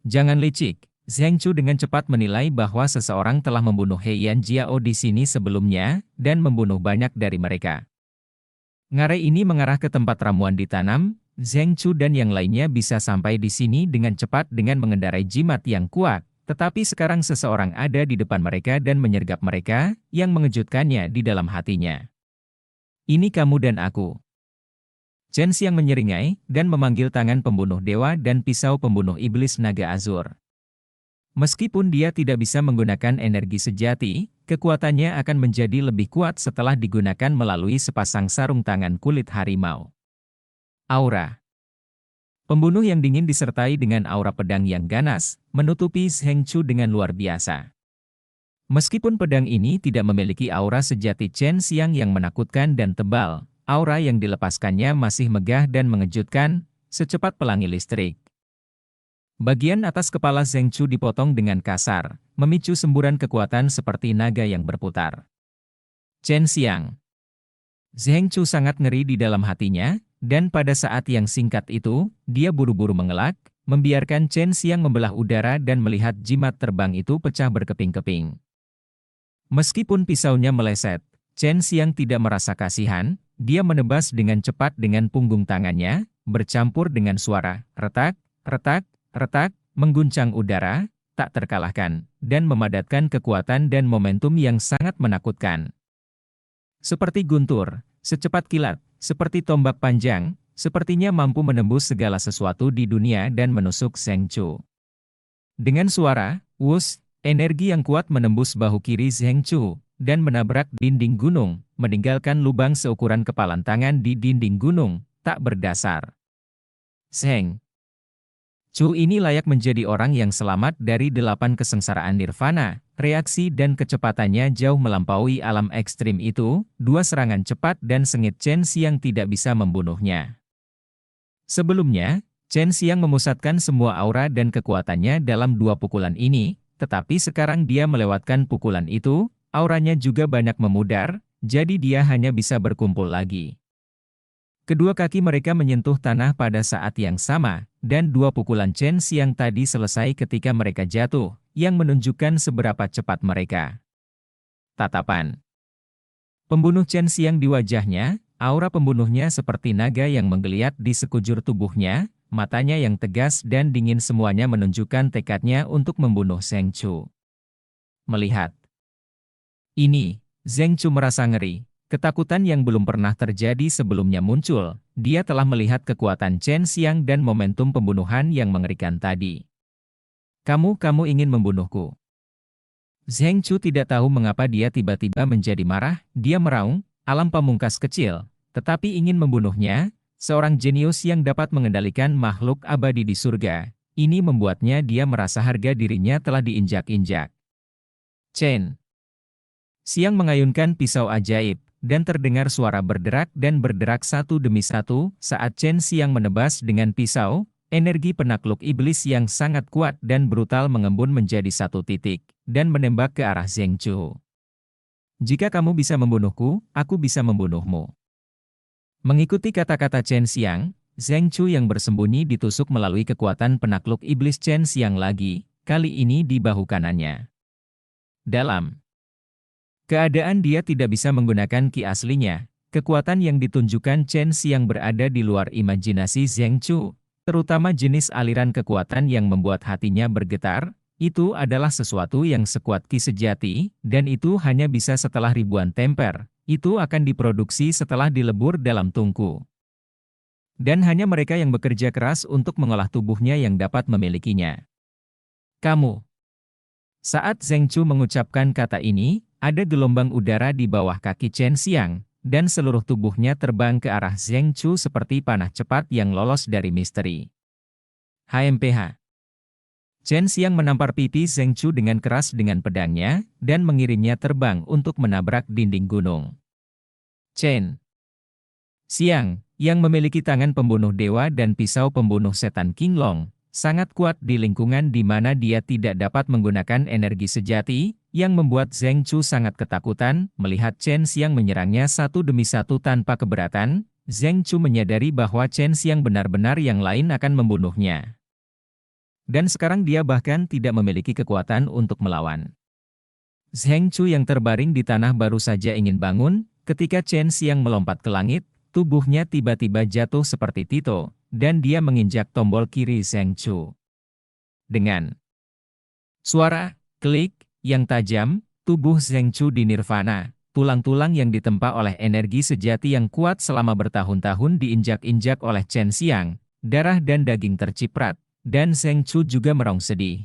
Jangan licik. Zheng Chu dengan cepat menilai bahwa seseorang telah membunuh Heian Jiao di sini sebelumnya, dan membunuh banyak dari mereka. Ngarai ini mengarah ke tempat ramuan ditanam. Zheng Chu dan yang lainnya bisa sampai di sini dengan cepat dengan mengendarai jimat yang kuat. Tetapi sekarang seseorang ada di depan mereka dan menyergap mereka, yang mengejutkannya di dalam hatinya. Ini kamu dan aku. Chen Xiang menyeringai, dan memanggil tangan pembunuh dewa dan pisau pembunuh iblis naga azur. Meskipun dia tidak bisa menggunakan energi sejati, kekuatannya akan menjadi lebih kuat setelah digunakan melalui sepasang sarung tangan kulit harimau. Aura pembunuh yang dingin disertai dengan aura pedang yang ganas, menutupi Zheng Chu dengan luar biasa. Meskipun pedang ini tidak memiliki aura sejati Chen Xiang yang menakutkan dan tebal, aura yang dilepaskannya masih megah dan mengejutkan, secepat pelangi listrik. Bagian atas kepala Zheng Chu dipotong dengan kasar, memicu semburan kekuatan seperti naga yang berputar. Chen Xiang. Zheng Chu sangat ngeri di dalam hatinya, dan pada saat yang singkat itu, dia buru-buru mengelak, membiarkan Chen Xiang membelah udara dan melihat jimat terbang itu pecah berkeping-keping. Meskipun pisaunya meleset, Chen Xiang tidak merasa kasihan, dia menebas dengan cepat dengan punggung tangannya, bercampur dengan suara retak, retak, retak, mengguncang udara, tak terkalahkan, dan memadatkan kekuatan dan momentum yang sangat menakutkan. Seperti guntur, secepat kilat, seperti tombak panjang, sepertinya mampu menembus segala sesuatu di dunia dan menusuk Zheng Chu. Dengan suara, wus, energi yang kuat menembus bahu kiri Zheng Chu, dan menabrak dinding gunung, meninggalkan lubang seukuran kepalan tangan di dinding gunung, tak berdasar. Zheng Chu ini layak menjadi orang yang selamat dari 8 kesengsaraan nirvana. Reaksi dan kecepatannya jauh melampaui alam ekstrim itu, 2 serangan cepat dan sengit Chen Xiang tidak bisa membunuhnya. Sebelumnya, Chen Xiang memusatkan semua aura dan kekuatannya dalam 2 pukulan ini, tetapi sekarang dia melewatkan pukulan itu, auranya juga banyak memudar, jadi dia hanya bisa berkumpul lagi. Kedua kaki mereka menyentuh tanah pada saat yang sama, dan 2 pukulan Chen Xiang tadi selesai ketika mereka jatuh, yang menunjukkan seberapa cepat mereka. Tatapan pembunuh Chen Xiang di wajahnya, aura pembunuhnya seperti naga yang menggeliat di sekujur tubuhnya, matanya yang tegas dan dingin semuanya menunjukkan tekadnya untuk membunuh Zheng Chu. Melihat ini, Zheng Chu merasa ngeri. Ketakutan yang belum pernah terjadi sebelumnya muncul, dia telah melihat kekuatan Chen Xiang dan momentum pembunuhan yang mengerikan tadi. Kamu ingin membunuhku. Zheng Chu tidak tahu mengapa dia tiba-tiba menjadi marah, dia meraung, alam pamungkas kecil, tetapi ingin membunuhnya, seorang jenius yang dapat mengendalikan makhluk abadi di surga. Ini membuatnya dia merasa harga dirinya telah diinjak-injak. Chen Xiang mengayunkan pisau ajaib, dan terdengar suara berderak dan berderak satu demi satu, saat Chen Xiang menebas dengan pisau, energi penakluk iblis yang sangat kuat dan brutal mengembun menjadi satu titik, dan menembak ke arah Zheng Chu. Jika kamu bisa membunuhku, aku bisa membunuhmu. Mengikuti kata-kata Chen Xiang, Zheng Chu yang bersembunyi ditusuk melalui kekuatan penakluk iblis Chen Xiang lagi, kali ini di bahu kanannya. Dalam keadaan dia tidak bisa menggunakan ki aslinya, kekuatan yang ditunjukkan Chen Xiang berada di luar imajinasi Zheng Chu, terutama jenis aliran kekuatan yang membuat hatinya bergetar, itu adalah sesuatu yang sekuat ki sejati, dan itu hanya bisa setelah ribuan temper, itu akan diproduksi setelah dilebur dalam tungku. Dan hanya mereka yang bekerja keras untuk mengolah tubuhnya yang dapat memilikinya. Kamu. Saat Zheng Chu mengucapkan kata ini, ada gelombang udara di bawah kaki Chen Xiang, dan seluruh tubuhnya terbang ke arah Zheng Chu seperti panah cepat yang lolos dari misteri. HMPH. Chen Xiang menampar pipi Zheng Chu dengan keras dengan pedangnya, dan mengirimnya terbang untuk menabrak dinding gunung. Chen Xiang, yang memiliki tangan pembunuh dewa dan pisau pembunuh setan King Long, sangat kuat di lingkungan di mana dia tidak dapat menggunakan energi sejati, yang membuat Zheng Chu sangat ketakutan. Melihat Chen Xiang menyerangnya satu demi satu tanpa keberatan, Zheng Chu menyadari bahwa Chen Xiang benar-benar yang lain akan membunuhnya. Dan sekarang dia bahkan tidak memiliki kekuatan untuk melawan. Zheng Chu yang terbaring di tanah baru saja ingin bangun, ketika Chen Xiang melompat ke langit, tubuhnya tiba-tiba jatuh seperti Tito, dan dia menginjak tombol kiri Zheng Chu. Dengan suara klik yang tajam, tubuh Zheng Chu dinirvana, tulang-tulang yang ditempa oleh energi sejati yang kuat selama bertahun-tahun diinjak-injak oleh Chen Xiang, darah dan daging terciprat, dan Zheng Chu juga meraung sedih.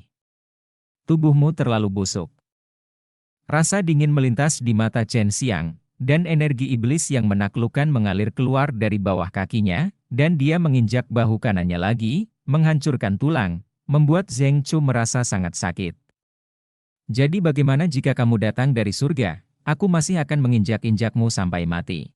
Tubuhmu terlalu busuk. Rasa dingin melintas di mata Chen Xiang, dan energi iblis yang menaklukkan mengalir keluar dari bawah kakinya, dan dia menginjak bahu kanannya lagi, menghancurkan tulang, membuat Zheng Chu merasa sangat sakit. Jadi bagaimana jika kamu datang dari surga? Aku masih akan menginjak-injakmu sampai mati.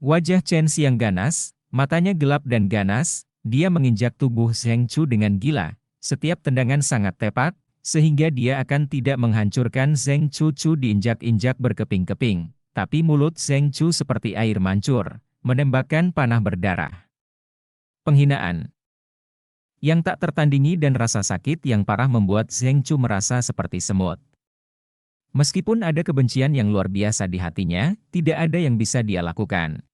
Wajah Chen Xiang ganas, matanya gelap dan ganas, dia menginjak tubuh Zheng Chu dengan gila, setiap tendangan sangat tepat, sehingga dia akan tidak menghancurkan Zheng Chu diinjak-injak berkeping-keping, tapi mulut Zheng Chu seperti air mancur, menembakkan panah berdarah. Penghinaan yang tak tertandingi dan rasa sakit yang parah membuat Zheng Chu merasa seperti semut. Meskipun ada kebencian yang luar biasa di hatinya, tidak ada yang bisa dia lakukan.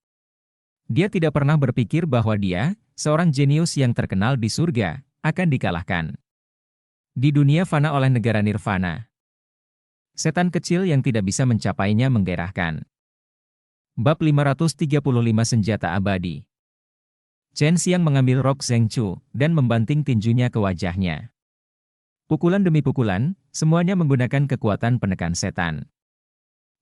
Dia tidak pernah berpikir bahwa dia, seorang jenius yang terkenal di surga, akan dikalahkan. Di dunia fana oleh negara nirvana, setan kecil yang tidak bisa mencapainya menggairahkan. Bab 535 Senjata Abadi. Chen Xiang mengambil rok Zheng Chu dan membanting tinjunya ke wajahnya. Pukulan demi pukulan, semuanya menggunakan kekuatan penekan setan.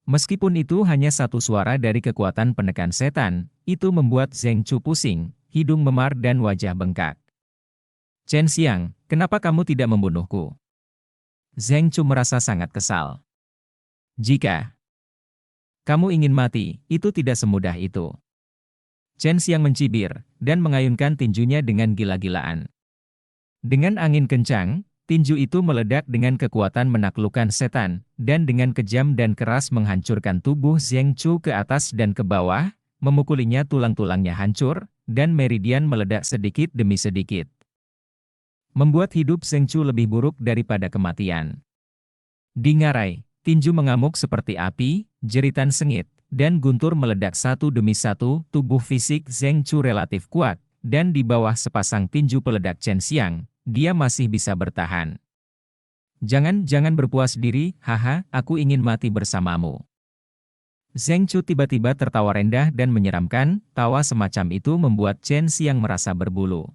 Meskipun itu hanya satu suara dari kekuatan penekan setan, itu membuat Zheng Chu pusing, hidung memar dan wajah bengkak. Chen Xiang, kenapa kamu tidak membunuhku? Zheng Chu merasa sangat kesal. Jika kamu ingin mati, itu tidak semudah itu. Chen Xiang mencibir, dan mengayunkan tinjunya dengan gila-gilaan. Dengan angin kencang, tinju itu meledak dengan kekuatan menaklukkan setan, dan dengan kejam dan keras menghancurkan tubuh Zheng Chu ke atas dan ke bawah, memukulinya tulang-tulangnya hancur, dan meridian meledak sedikit demi sedikit. Membuat hidup Zheng Chu lebih buruk daripada kematian. Dingarai, tinju mengamuk seperti api, jeritan sengit, dan guntur meledak satu demi satu. Tubuh fisik Zheng Chu relatif kuat, dan di bawah sepasang tinju peledak Chen Xiang, dia masih bisa bertahan. Jangan berpuas diri, haha, aku ingin mati bersamamu. Zheng Chu tiba-tiba tertawa rendah dan menyeramkan, tawa semacam itu membuat Chen Xiang merasa berbulu.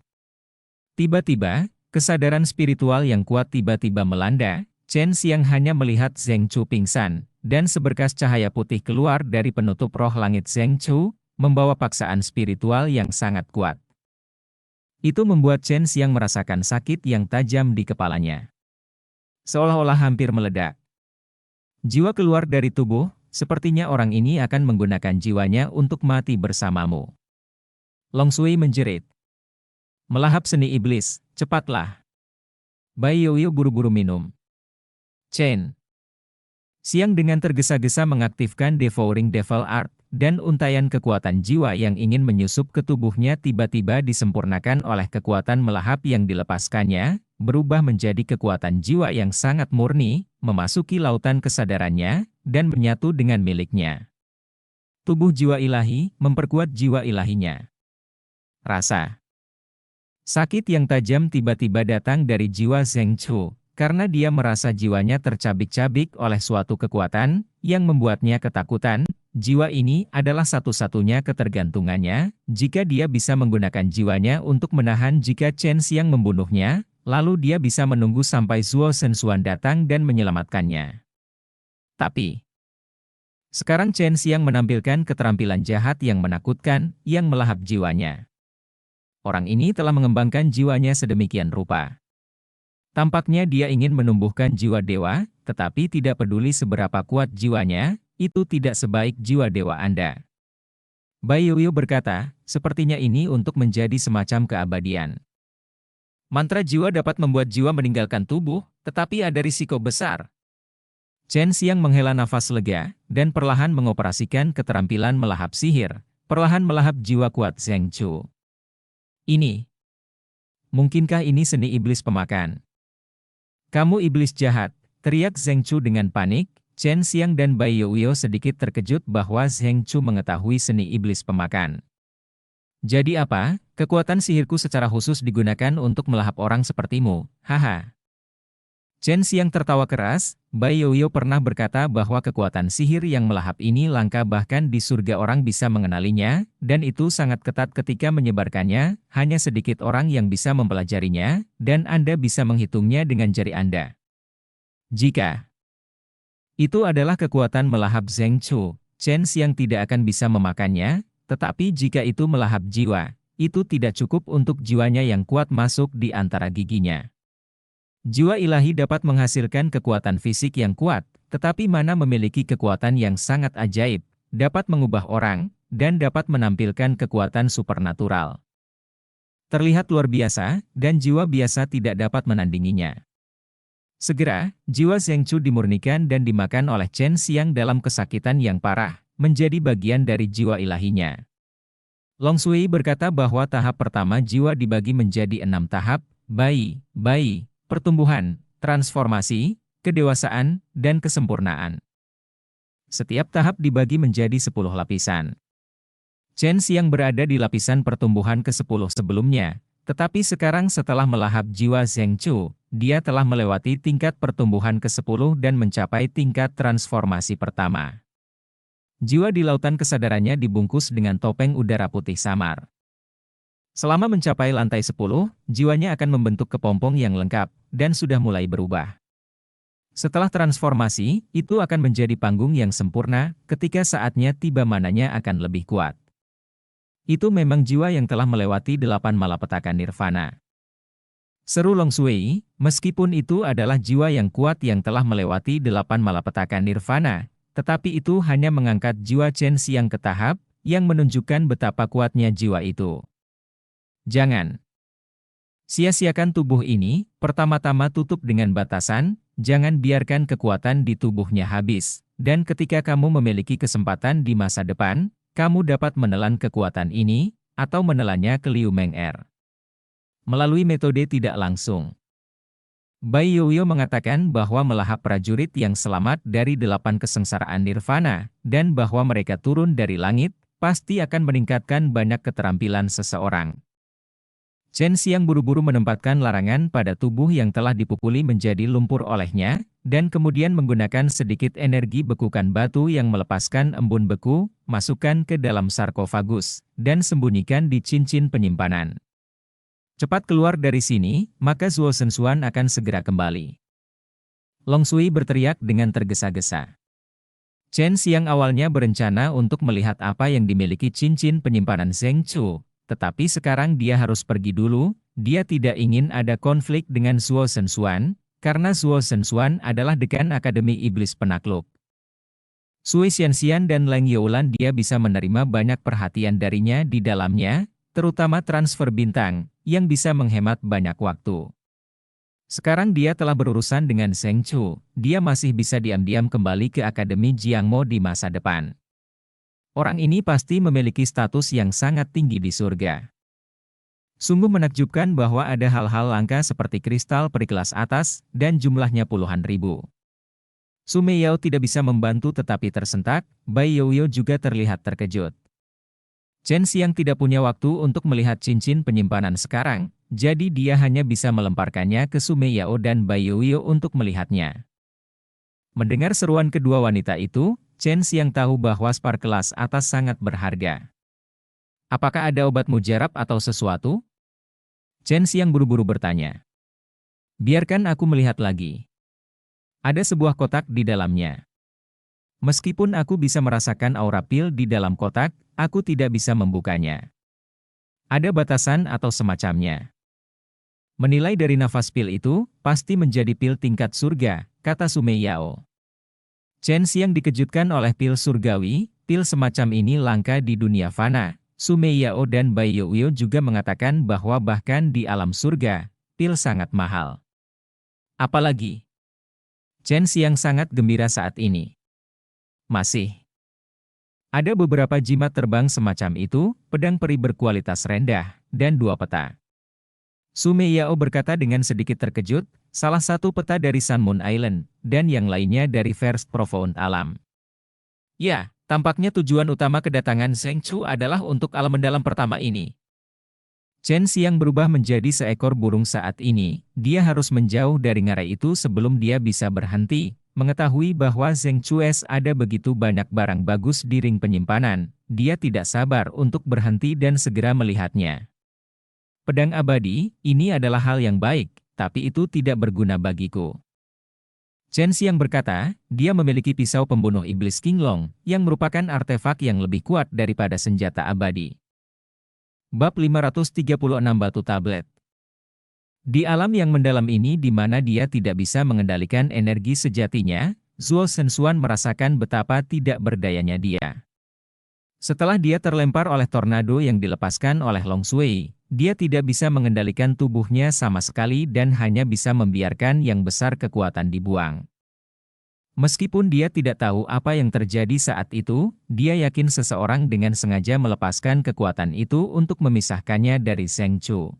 Tiba-tiba, kesadaran spiritual yang kuat tiba-tiba melanda. Chen Xiang hanya melihat Zheng Chu pingsan, dan seberkas cahaya putih keluar dari penutup roh langit Zheng Chu, membawa paksaan spiritual yang sangat kuat. Itu membuat Chen Xiang merasakan sakit yang tajam di kepalanya. Seolah-olah hampir meledak. Jiwa keluar dari tubuh, sepertinya orang ini akan menggunakan jiwanya untuk mati bersamamu. Long Sui menjerit. Melahap seni iblis, cepatlah. Bai Yoyo buru-buru minum. Chen Xiang dengan tergesa-gesa mengaktifkan Devouring Devil Art, dan untaian kekuatan jiwa yang ingin menyusup ke tubuhnya tiba-tiba disempurnakan oleh kekuatan melahap yang dilepaskannya, berubah menjadi kekuatan jiwa yang sangat murni, memasuki lautan kesadarannya, dan menyatu dengan miliknya. Tubuh jiwa ilahi, memperkuat jiwa ilahinya. Rasa sakit yang tajam tiba-tiba datang dari jiwa Zheng Chu, karena dia merasa jiwanya tercabik-cabik oleh suatu kekuatan, yang membuatnya ketakutan. Jiwa ini adalah satu-satunya ketergantungannya, jika dia bisa menggunakan jiwanya untuk menahan jika Chen Xiang membunuhnya, lalu dia bisa menunggu sampai Zuo Shenxuan datang dan menyelamatkannya. Tapi, sekarang Chen Xiang menampilkan keterampilan jahat yang menakutkan, yang melahap jiwanya. Orang ini telah mengembangkan jiwanya sedemikian rupa. Tampaknya dia ingin menumbuhkan jiwa dewa, tetapi tidak peduli seberapa kuat jiwanya, itu tidak sebaik jiwa dewa Anda. Bai Yoyo berkata, sepertinya ini untuk menjadi semacam keabadian. Mantra jiwa dapat membuat jiwa meninggalkan tubuh, tetapi ada risiko besar. Chen Xiang menghela nafas lega, dan perlahan mengoperasikan keterampilan melahap sihir, perlahan melahap jiwa kuat Zheng Chu. Mungkinkah ini seni iblis pemakan? Kamu iblis jahat, teriak Zheng Chu dengan panik. Chen Xiang dan Bai Yoyo sedikit terkejut bahwa Zheng Chu mengetahui seni iblis pemakan. Jadi apa, kekuatan sihirku secara khusus digunakan untuk melahap orang sepertimu, haha. Chen Xiang tertawa keras. Bai Yoyo pernah berkata bahwa kekuatan sihir yang melahap ini langka, bahkan di surga orang bisa mengenalinya, dan itu sangat ketat ketika menyebarkannya, hanya sedikit orang yang bisa mempelajarinya, dan Anda bisa menghitungnya dengan jari Anda. Jika itu adalah kekuatan melahap Zheng Chu, Chen Xiang tidak akan bisa memakannya, tetapi jika itu melahap jiwa, itu tidak cukup untuk jiwanya yang kuat masuk di antara giginya. Jiwa ilahi dapat menghasilkan kekuatan fisik yang kuat, tetapi mana memiliki kekuatan yang sangat ajaib, dapat mengubah orang, dan dapat menampilkan kekuatan supernatural. Terlihat luar biasa, dan jiwa biasa tidak dapat menandinginya. Segera, jiwa Zheng Chu dimurnikan dan dimakan oleh Chen Xiang dalam kesakitan yang parah, menjadi bagian dari jiwa ilahinya. Long Sui berkata bahwa tahap pertama jiwa dibagi menjadi 6 tahap, bayi, pertumbuhan, transformasi, kedewasaan, dan kesempurnaan. Setiap tahap dibagi menjadi 10 lapisan. Chen Xiang berada di lapisan pertumbuhan ke-10 sebelumnya, tetapi sekarang setelah melahap jiwa Zheng Chu, dia telah melewati tingkat pertumbuhan ke-10 dan mencapai tingkat transformasi pertama. Jiwa di lautan kesadarannya dibungkus dengan topeng udara putih samar. Selama mencapai lantai 10, jiwanya akan membentuk kepompong yang lengkap, dan sudah mulai berubah. Setelah transformasi, itu akan menjadi panggung yang sempurna, ketika saatnya tiba mananya akan lebih kuat. Itu memang jiwa yang telah melewati 8 malapetaka nirvana. Seru Long Shui, meskipun itu adalah jiwa yang kuat yang telah melewati 8 malapetaka nirvana, tetapi itu hanya mengangkat jiwa Chen Xiang ke tahap, yang menunjukkan betapa kuatnya jiwa itu. Jangan sia-siakan tubuh ini, pertama-tama tutup dengan batasan, jangan biarkan kekuatan di tubuhnya habis, dan ketika kamu memiliki kesempatan di masa depan, kamu dapat menelan kekuatan ini, atau menelannya ke Liu Meng'er. Melalui metode tidak langsung. Bai Youyou mengatakan bahwa melahap prajurit yang selamat dari 8 kesengsaraan nirvana, dan bahwa mereka turun dari langit, pasti akan meningkatkan banyak keterampilan seseorang. Chen Xiang buru-buru menempatkan larangan pada tubuh yang telah dipukuli menjadi lumpur olehnya, dan kemudian menggunakan sedikit energi bekukan batu yang melepaskan embun beku, masukkan ke dalam sarkofagus, dan sembunyikan di cincin penyimpanan. Cepat keluar dari sini, maka Zuo Shenxuan akan segera kembali. Long Shui berteriak dengan tergesa-gesa. Chen Xiang awalnya berencana untuk melihat apa yang dimiliki cincin penyimpanan Zheng Chu, tetapi sekarang dia harus pergi dulu, dia tidak ingin ada konflik dengan Zuo Shenxuan, karena Zuo Shenxuan adalah dekan Akademi Iblis Penakluk. Sui Xianxian dan Leng Youlan dia bisa menerima banyak perhatian darinya di dalamnya, terutama transfer bintang, yang bisa menghemat banyak waktu. Sekarang dia telah berurusan dengan Zheng Chu, dia masih bisa diam-diam kembali ke Akademi Jiangmo di masa depan. Orang ini pasti memiliki status yang sangat tinggi di surga. Sungguh menakjubkan bahwa ada hal-hal langka seperti kristal perikelas atas, dan jumlahnya puluhan ribu. Su Meiyao tidak bisa membantu tetapi tersentak, Bai Youyou juga terlihat terkejut. Chen Xiang tidak punya waktu untuk melihat cincin penyimpanan sekarang, jadi dia hanya bisa melemparkannya ke Su Meiyao dan Bai Youyou untuk melihatnya. Mendengar seruan kedua wanita itu, Chen Xiang tahu bahwa spar kelas atas sangat berharga. Apakah ada obat mujarab atau sesuatu? Chen Xiang buru-buru bertanya. Biarkan aku melihat lagi. Ada sebuah kotak di dalamnya. Meskipun aku bisa merasakan aura pil di dalam kotak, aku tidak bisa membukanya. Ada batasan atau semacamnya. Menilai dari nafas pil itu, pasti menjadi pil tingkat surga, kata Su Meiyao. Chen Xiang dikejutkan oleh pil surgawi, pil semacam ini langka di dunia fana. Su Meiyao dan Bai Youyou juga mengatakan bahwa bahkan di alam surga, pil sangat mahal. Apalagi, Chen Xiang sangat gembira saat ini. Masih ada beberapa jimat terbang semacam itu, pedang peri berkualitas rendah, dan 2 peta. Su Meiyao berkata dengan sedikit terkejut, salah satu peta dari Sun Moon Island, dan yang lainnya dari First Profound Alam. Ya, tampaknya tujuan utama kedatangan Zheng Chu adalah untuk alam mendalam pertama ini. Chen Xiang berubah menjadi seekor burung saat ini, dia harus menjauh dari ngarai itu sebelum dia bisa berhenti, mengetahui bahwa Zheng Chu ada begitu banyak barang bagus di ring penyimpanan, dia tidak sabar untuk berhenti dan segera melihatnya. Pedang abadi, ini adalah hal yang baik, tapi itu tidak berguna bagiku. Chen Xiang berkata, dia memiliki pisau pembunuh iblis King Long, yang merupakan artefak yang lebih kuat daripada senjata abadi. Bab 536 Batu Tablet. Di alam yang mendalam ini di mana dia tidak bisa mengendalikan energi sejatinya, Zuo Shenxuan merasakan betapa tidak berdayanya dia. Setelah dia terlempar oleh tornado yang dilepaskan oleh Long Shui, dia tidak bisa mengendalikan tubuhnya sama sekali dan hanya bisa membiarkan yang besar kekuatan dibuang. Meskipun dia tidak tahu apa yang terjadi saat itu, dia yakin seseorang dengan sengaja melepaskan kekuatan itu untuk memisahkannya dari Zheng Chu.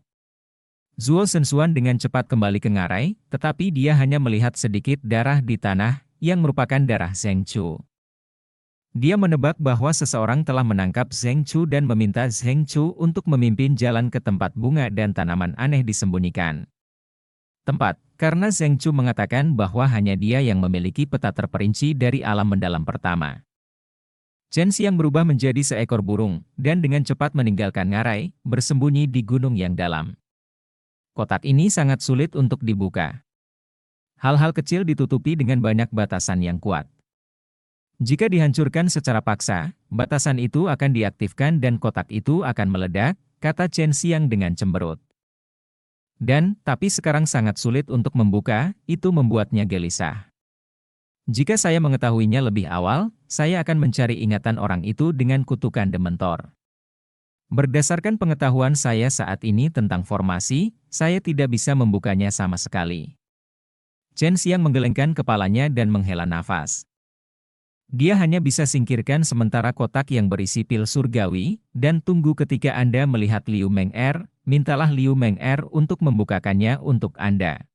Zuo Shenxuan dengan cepat kembali ke ngarai, tetapi dia hanya melihat sedikit darah di tanah, yang merupakan darah Zheng Chu. Dia menebak bahwa seseorang telah menangkap Zheng Chu dan meminta Zheng Chu untuk memimpin jalan ke tempat bunga dan tanaman aneh disembunyikan. Tempat, karena Zheng Chu mengatakan bahwa hanya dia yang memiliki peta terperinci dari alam mendalam pertama. Chen Xiang berubah menjadi seekor burung, dan dengan cepat meninggalkan ngarai, bersembunyi di gunung yang dalam. Kotak ini sangat sulit untuk dibuka. Hal-hal kecil ditutupi dengan banyak batasan yang kuat. Jika dihancurkan secara paksa, batasan itu akan diaktifkan dan kotak itu akan meledak, kata Chen Xiang dengan cemberut. Tapi sekarang sangat sulit untuk membuka, itu membuatnya gelisah. Jika saya mengetahuinya lebih awal, saya akan mencari ingatan orang itu dengan kutukan Dementor. Berdasarkan pengetahuan saya saat ini tentang formasi, saya tidak bisa membukanya sama sekali. Chen Xiang menggelengkan kepalanya dan menghela nafas. Dia hanya bisa singkirkan sementara kotak yang berisi pil surgawi, dan tunggu ketika Anda melihat Liu Meng'er, mintalah Liu Meng'er untuk membukakannya untuk Anda.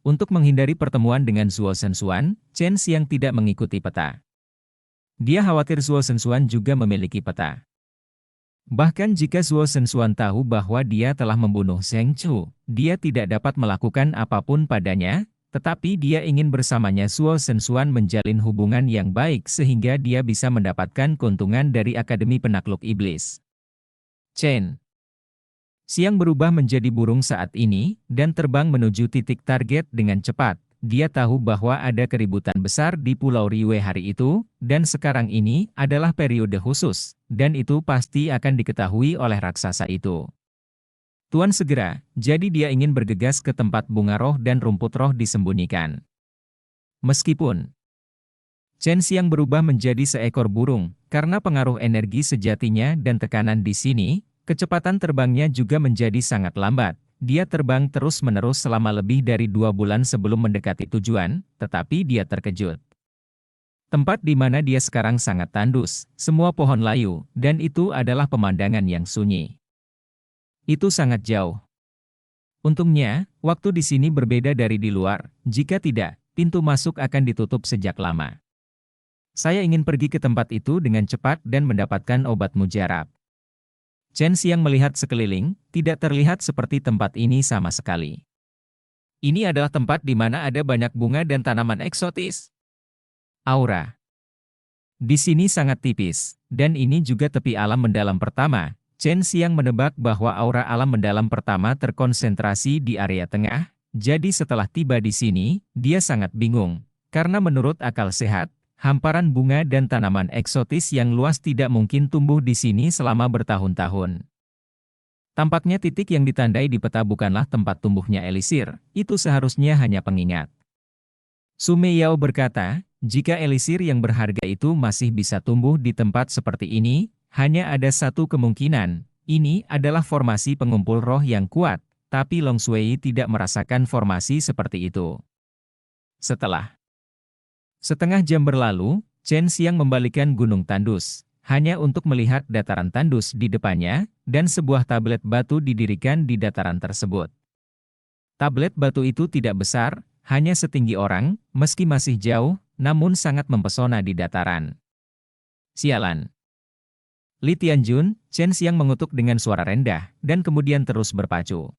Untuk menghindari pertemuan dengan Zuo Zhenxuan, Chen Xiang tidak mengikuti peta. Dia khawatir Zuo Zhenxuan juga memiliki peta. Bahkan jika Zuo Zhenxuan tahu bahwa dia telah membunuh Zheng Chu, dia tidak dapat melakukan apapun padanya, tetapi dia ingin bersamanya Zuo Zhenxuan menjalin hubungan yang baik sehingga dia bisa mendapatkan keuntungan dari Akademi Penakluk Iblis. Chen Xiang berubah menjadi burung saat ini, dan terbang menuju titik target dengan cepat. Dia tahu bahwa ada keributan besar di Pulau Riwe hari itu, dan sekarang ini adalah periode khusus, dan itu pasti akan diketahui oleh raksasa itu. Tuan segera, jadi dia ingin bergegas ke tempat bunga roh dan rumput roh disembunyikan. Meskipun Chen Xiang berubah menjadi seekor burung, karena pengaruh energi sejatinya dan tekanan di sini, kecepatan terbangnya juga menjadi sangat lambat. Dia terbang terus-menerus selama lebih dari 2 bulan sebelum mendekati tujuan, tetapi dia terkejut. Tempat di mana dia sekarang sangat tandus, semua pohon layu, dan itu adalah pemandangan yang sunyi. Itu sangat jauh. Untungnya, waktu di sini berbeda dari di luar, jika tidak, pintu masuk akan ditutup sejak lama. Saya ingin pergi ke tempat itu dengan cepat dan mendapatkan obat mujarab. Chen Xiang melihat sekeliling, tidak terlihat seperti tempat ini sama sekali. Ini adalah tempat di mana ada banyak bunga dan tanaman eksotis. Aura di sini sangat tipis, dan ini juga tepi alam mendalam pertama. Chen Xiang menebak bahwa aura alam mendalam pertama terkonsentrasi di area tengah, jadi setelah tiba di sini, dia sangat bingung. Karena menurut akal sehat, hamparan bunga dan tanaman eksotis yang luas tidak mungkin tumbuh di sini selama bertahun-tahun. Tampaknya titik yang ditandai di peta bukanlah tempat tumbuhnya elisir, itu seharusnya hanya pengingat. Su Meiyao berkata, jika elisir yang berharga itu masih bisa tumbuh di tempat seperti ini, hanya ada satu kemungkinan, ini adalah formasi pengumpul roh yang kuat, tapi Long Shui tidak merasakan formasi seperti itu. Setelah setengah jam berlalu, Chen Xiang membalikan gunung tandus, hanya untuk melihat dataran tandus di depannya, dan sebuah tablet batu didirikan di dataran tersebut. Tablet batu itu tidak besar, hanya setinggi orang, meski masih jauh, namun sangat mempesona di dataran. Sialan. Li Tianjun, Chen Xiang mengutuk dengan suara rendah, dan kemudian terus berpacu.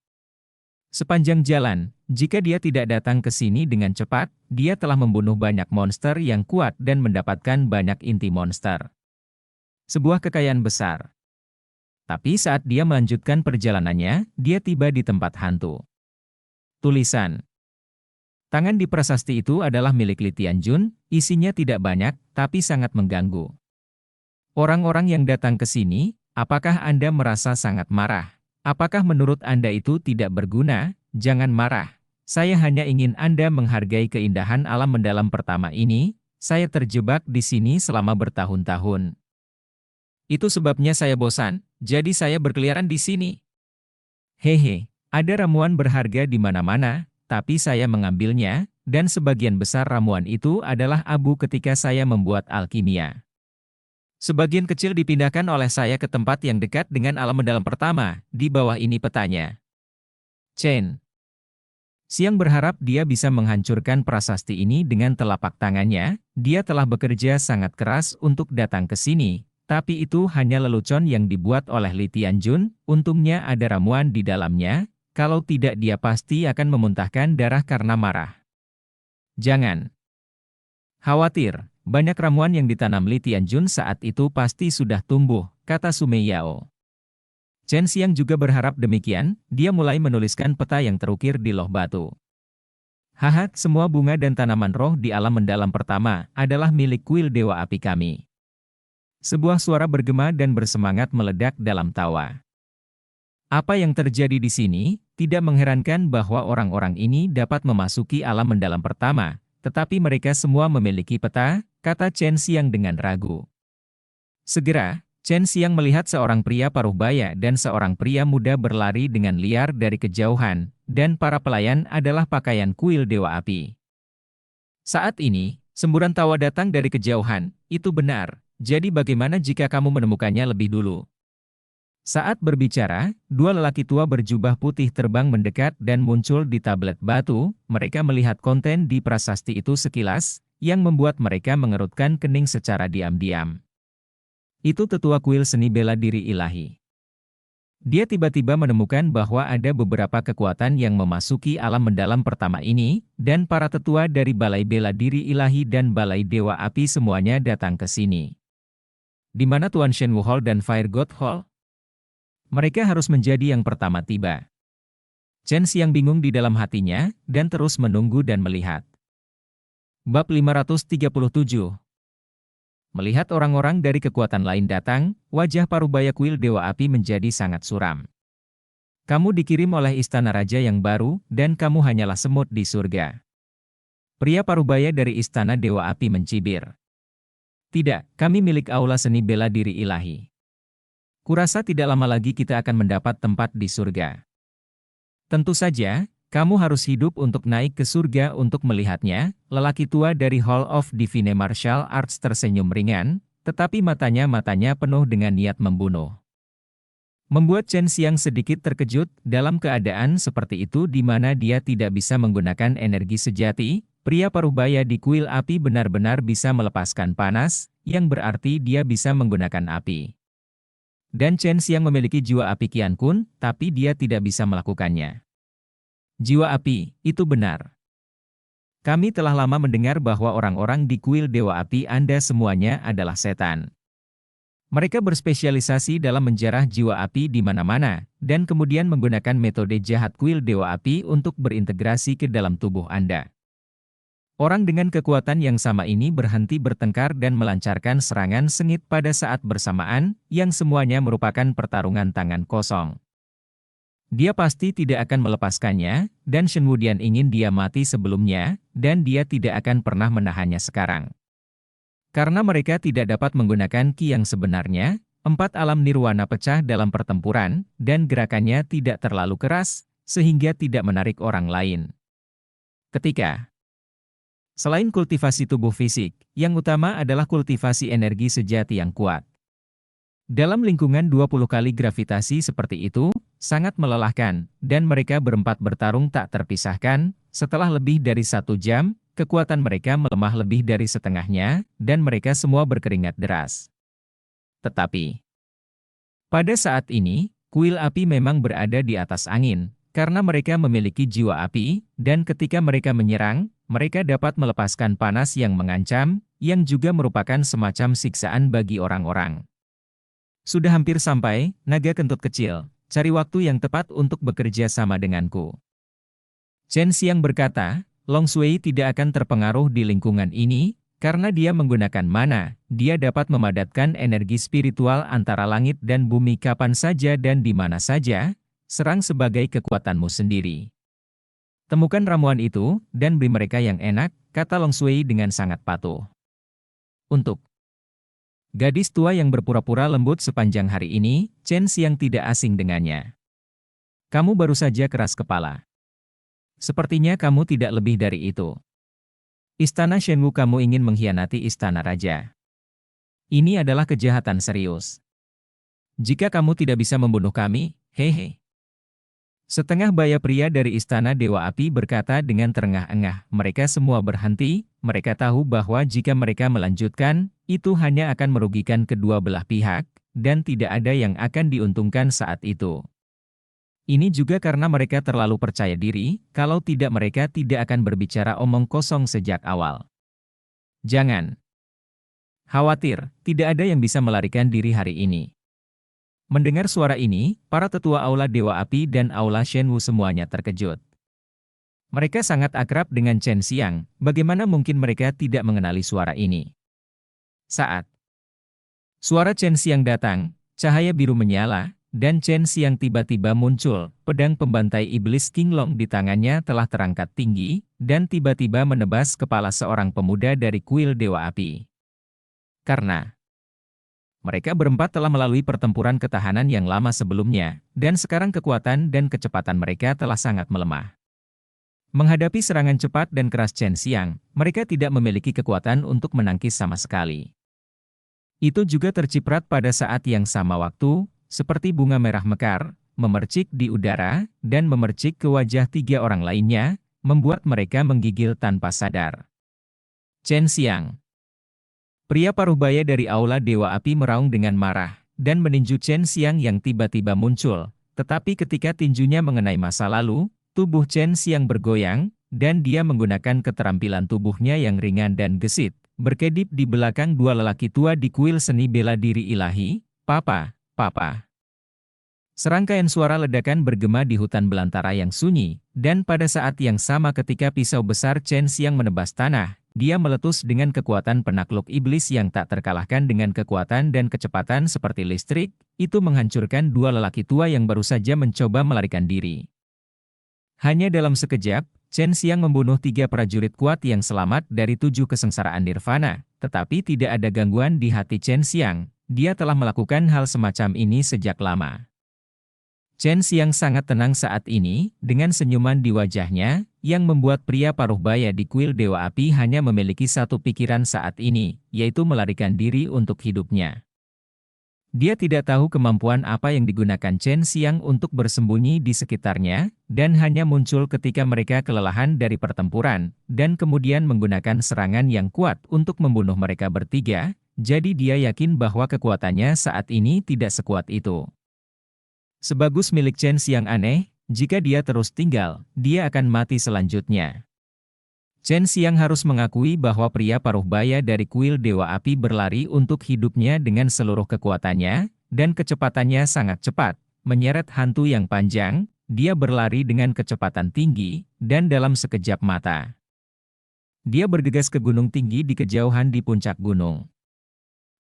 Sepanjang jalan, jika dia tidak datang ke sini dengan cepat, dia telah membunuh banyak monster yang kuat dan mendapatkan banyak inti monster. Sebuah kekayaan besar. Tapi saat dia melanjutkan perjalanannya, dia tiba di tempat hantu. Tulisan. Tangan di prasasti itu adalah milik Li Tianjun, isinya tidak banyak, tapi sangat mengganggu. Orang-orang yang datang ke sini, apakah Anda merasa sangat marah? Apakah menurut Anda itu tidak berguna? Jangan marah. Saya hanya ingin Anda menghargai keindahan alam mendalam pertama ini. Saya terjebak di sini selama bertahun-tahun. Itu sebabnya saya bosan, jadi saya berkeliaran di sini. Hehe, ada ramuan berharga di mana-mana, tapi saya mengambilnya, dan sebagian besar ramuan itu adalah abu ketika saya membuat alkimia. Sebagian kecil dipindahkan oleh saya ke tempat yang dekat dengan alam mendalam pertama, di bawah ini petanya. Chen Xiang berharap dia bisa menghancurkan prasasti ini dengan telapak tangannya. Dia telah bekerja sangat keras untuk datang ke sini, tapi itu hanya lelucon yang dibuat oleh Li Tianjun. Untungnya ada ramuan di dalamnya, kalau tidak dia pasti akan memuntahkan darah karena marah. Jangan khawatir, banyak ramuan yang ditanam Li Tianjun saat itu pasti sudah tumbuh, kata Sumei Yao. Chen Xiang juga berharap demikian. Dia mulai menuliskan peta yang terukir di loh batu. Haha, semua bunga dan tanaman roh di alam mendalam pertama adalah milik kuil Dewa Api kami. Sebuah suara bergema dan bersemangat meledak dalam tawa. Apa yang terjadi di sini, tidak mengherankan bahwa orang-orang ini dapat memasuki alam mendalam pertama, tetapi mereka semua memiliki peta, kata Chen Xiang dengan ragu. Segera, Chen Xiang melihat seorang pria paruh baya dan seorang pria muda berlari dengan liar dari kejauhan, dan para pelayan adalah pakaian kuil Dewa Api. Saat ini, semburan tawa datang dari kejauhan. Itu benar, jadi bagaimana jika kamu menemukannya lebih dulu? Saat berbicara, dua lelaki tua berjubah putih terbang mendekat dan muncul di tablet batu. Mereka melihat konten di prasasti itu sekilas, yang membuat mereka mengerutkan kening secara diam-diam. Itu tetua kuil seni bela diri ilahi. Dia tiba-tiba menemukan bahwa ada beberapa kekuatan yang memasuki alam mendalam pertama ini, dan para tetua dari Balai Bela Diri Ilahi dan Balai Dewa Api semuanya datang ke sini. Di mana Tuan Shenwu Hall dan Fire God Hall? Mereka harus menjadi yang pertama tiba. Chen Xiang bingung di dalam hatinya, dan terus menunggu dan melihat. Bab 537. Melihat orang-orang dari kekuatan lain datang, wajah parubaya kuil Dewa Api menjadi sangat suram. Kamu dikirim oleh istana raja yang baru, dan kamu hanyalah semut di surga. Pria parubaya dari istana Dewa Api mencibir. Tidak, kami milik aula seni bela diri ilahi. Kurasa tidak lama lagi kita akan mendapat tempat di surga. Tentu saja, kamu harus hidup untuk naik ke surga untuk melihatnya. Lelaki tua dari Hall of Divine Martial Arts tersenyum ringan, tetapi matanya penuh dengan niat membunuh. Membuat Chen Xiang sedikit terkejut. Dalam keadaan seperti itu di mana dia tidak bisa menggunakan energi sejati, pria parubaya di kuil api benar-benar bisa melepaskan panas, yang berarti dia bisa menggunakan api. Dan Chen Xiang memiliki jiwa api Qian Kun, tapi dia tidak bisa melakukannya. Jiwa api, itu benar. Kami telah lama mendengar bahwa orang-orang di kuil Dewa Api Anda semuanya adalah setan. Mereka berspesialisasi dalam menjarah jiwa api di mana-mana, dan kemudian menggunakan metode jahat kuil Dewa Api untuk berintegrasi ke dalam tubuh Anda. Orang dengan kekuatan yang sama ini berhenti bertengkar dan melancarkan serangan sengit pada saat bersamaan, yang semuanya merupakan pertarungan tangan kosong. Dia pasti tidak akan melepaskannya, dan Shen Wudian ingin dia mati sebelumnya, dan dia tidak akan pernah menahannya sekarang. Karena mereka tidak dapat menggunakan Qi yang sebenarnya, 4 alam nirwana pecah dalam pertempuran, dan gerakannya tidak terlalu keras, sehingga tidak menarik orang lain. Selain kultivasi tubuh fisik, yang utama adalah kultivasi energi sejati yang kuat. Dalam lingkungan 20 kali gravitasi seperti itu, sangat melelahkan, dan mereka berempat bertarung tak terpisahkan. Setelah lebih dari 1 jam, kekuatan mereka melemah lebih dari setengahnya, dan mereka semua berkeringat deras. Tetapi, pada saat ini, kuil api memang berada di atas angin, karena mereka memiliki jiwa api, dan ketika mereka menyerang, mereka dapat melepaskan panas yang mengancam, yang juga merupakan semacam siksaan bagi orang-orang. Sudah hampir sampai, naga kentut kecil. Cari waktu yang tepat untuk bekerja sama denganku. Chen Xiang berkata, Long Shui tidak akan terpengaruh di lingkungan ini, karena dia menggunakan mana, dia dapat memadatkan energi spiritual antara langit dan bumi kapan saja dan di mana saja, serang sebagai kekuatanmu sendiri. Temukan ramuan itu, dan beri mereka yang enak, kata Long Shui dengan sangat patuh. Untuk gadis tua yang berpura-pura lembut sepanjang hari ini, Chen Xiang tidak asing dengannya. Kamu baru saja keras kepala. Sepertinya kamu tidak lebih dari itu. Istana Shenwu kamu ingin mengkhianati istana raja. Ini adalah kejahatan serius. Jika kamu tidak bisa membunuh kami, hehe. Setengah baya pria dari Istana Dewa Api berkata dengan terengah-engah. Mereka semua berhenti, mereka tahu bahwa jika mereka melanjutkan, itu hanya akan merugikan kedua belah pihak, dan tidak ada yang akan diuntungkan saat itu. Ini juga karena mereka terlalu percaya diri, kalau tidak mereka tidak akan berbicara omong kosong sejak awal. Jangan khawatir, tidak ada yang bisa melarikan diri hari ini. Mendengar suara ini, para tetua Aula Dewa Api dan Aula Shenwu semuanya terkejut. Mereka sangat akrab dengan Chen Xiang, bagaimana mungkin mereka tidak mengenali suara ini? Saat suara Chen Xiang datang, cahaya biru menyala, dan Chen Xiang tiba-tiba muncul. Pedang pembantai iblis King Long di tangannya telah terangkat tinggi, dan tiba-tiba menebas kepala seorang pemuda dari kuil Dewa Api. Karena mereka berempat telah melalui pertempuran ketahanan yang lama sebelumnya, dan sekarang kekuatan dan kecepatan mereka telah sangat melemah. Menghadapi serangan cepat dan keras Chen Xiang, mereka tidak memiliki kekuatan untuk menangkis sama sekali. Itu juga terciprat pada saat yang sama waktu, seperti bunga merah mekar, memercik di udara, dan memercik ke wajah tiga orang lainnya, membuat mereka menggigil tanpa sadar. Chen Xiang. Pria paruh baya dari Aula Dewa Api meraung dengan marah, dan meninju Chen Xiang yang tiba-tiba muncul. Tetapi ketika tinjunya mengenai masa lalu, tubuh Chen Xiang bergoyang, dan dia menggunakan keterampilan tubuhnya yang ringan dan gesit, berkedip di belakang dua lelaki tua di kuil seni bela diri ilahi. Papa, papa. Serangkaian suara ledakan bergema di hutan belantara yang sunyi, dan pada saat yang sama ketika pisau besar Chen Xiang menebas tanah, dia meletus dengan kekuatan penakluk iblis yang tak terkalahkan dengan kekuatan dan kecepatan seperti listrik, itu menghancurkan dua lelaki tua yang baru saja mencoba melarikan diri. Hanya dalam sekejap, Chen Xiang membunuh 3 prajurit kuat yang selamat dari 7 kesengsaraan nirvana, tetapi tidak ada gangguan di hati Chen Xiang, dia telah melakukan hal semacam ini sejak lama. Chen Xiang sangat tenang saat ini, dengan senyuman di wajahnya, yang membuat pria paruh baya di kuil Dewa Api hanya memiliki satu pikiran saat ini, yaitu melarikan diri untuk hidupnya. Dia tidak tahu kemampuan apa yang digunakan Chen Xiang untuk bersembunyi di sekitarnya, dan hanya muncul ketika mereka kelelahan dari pertempuran, dan kemudian menggunakan serangan yang kuat untuk membunuh mereka bertiga, jadi dia yakin bahwa kekuatannya saat ini tidak sekuat itu. Sebagus milik Chen Xiang aneh, jika dia terus tinggal, dia akan mati selanjutnya. Chen Xiang harus mengakui bahwa pria paruh baya dari kuil Dewa Api berlari untuk hidupnya dengan seluruh kekuatannya, dan kecepatannya sangat cepat, menyeret hantu yang panjang, dia berlari dengan kecepatan tinggi, dan dalam sekejap mata. Dia bergegas ke gunung tinggi di kejauhan di puncak gunung.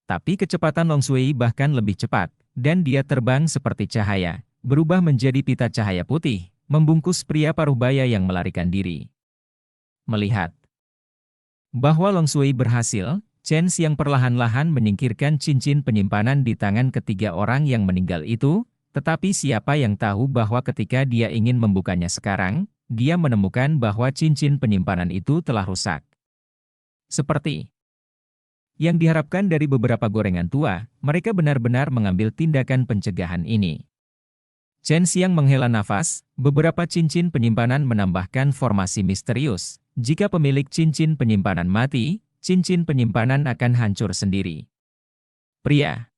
Tapi kecepatan Long Shui bahkan lebih cepat, dan dia terbang seperti cahaya, berubah menjadi pita cahaya putih, membungkus pria paruh baya yang melarikan diri. Melihat bahwa Long Shui berhasil, Chen Xiang perlahan-lahan menyingkirkan cincin penyimpanan di tangan ketiga orang yang meninggal itu, tetapi siapa yang tahu bahwa ketika dia ingin membukanya sekarang, dia menemukan bahwa cincin penyimpanan itu telah rusak. Seperti yang diharapkan dari beberapa gorengan tua, mereka benar-benar mengambil tindakan pencegahan ini. Chen Xiang menghela nafas, beberapa cincin penyimpanan menambahkan formasi misterius. Jika pemilik cincin penyimpanan mati, cincin penyimpanan akan hancur sendiri. Pria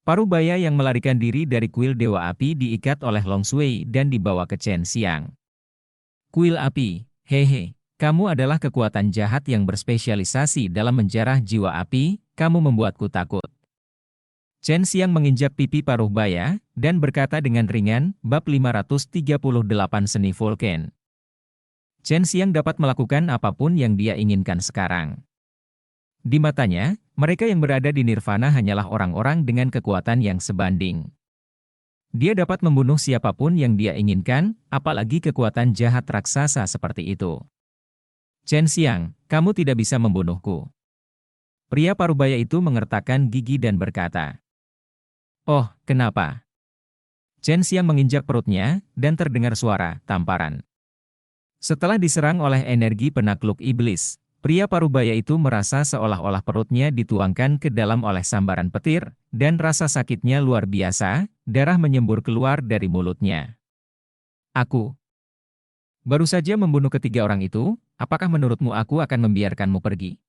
paruh baya yang melarikan diri dari kuil Dewa Api diikat oleh Long Shui dan dibawa ke Chen Xiang. Kuil Api, hehe. Kamu adalah kekuatan jahat yang berspesialisasi dalam menjarah jiwa api, kamu membuatku takut. Chen Xiang menginjak pipi paruh baya, dan berkata dengan ringan, bab 538 Seni Vulcan. Chen Xiang dapat melakukan apapun yang dia inginkan sekarang. Di matanya, mereka yang berada di nirvana hanyalah orang-orang dengan kekuatan yang sebanding. Dia dapat membunuh siapapun yang dia inginkan, apalagi kekuatan jahat raksasa seperti itu. Chen Xiang, kamu tidak bisa membunuhku. Pria parubaya itu mengertakkan gigi dan berkata, "Oh, kenapa?" Chen Xiang menginjak perutnya, dan terdengar suara tamparan. Setelah diserang oleh energi penakluk iblis, pria parubaya itu merasa seolah-olah perutnya dituangkan ke dalam oleh sambaran petir, dan rasa sakitnya luar biasa, darah menyembur keluar dari mulutnya. Aku baru saja membunuh ketiga orang itu, apakah menurutmu aku akan membiarkanmu pergi?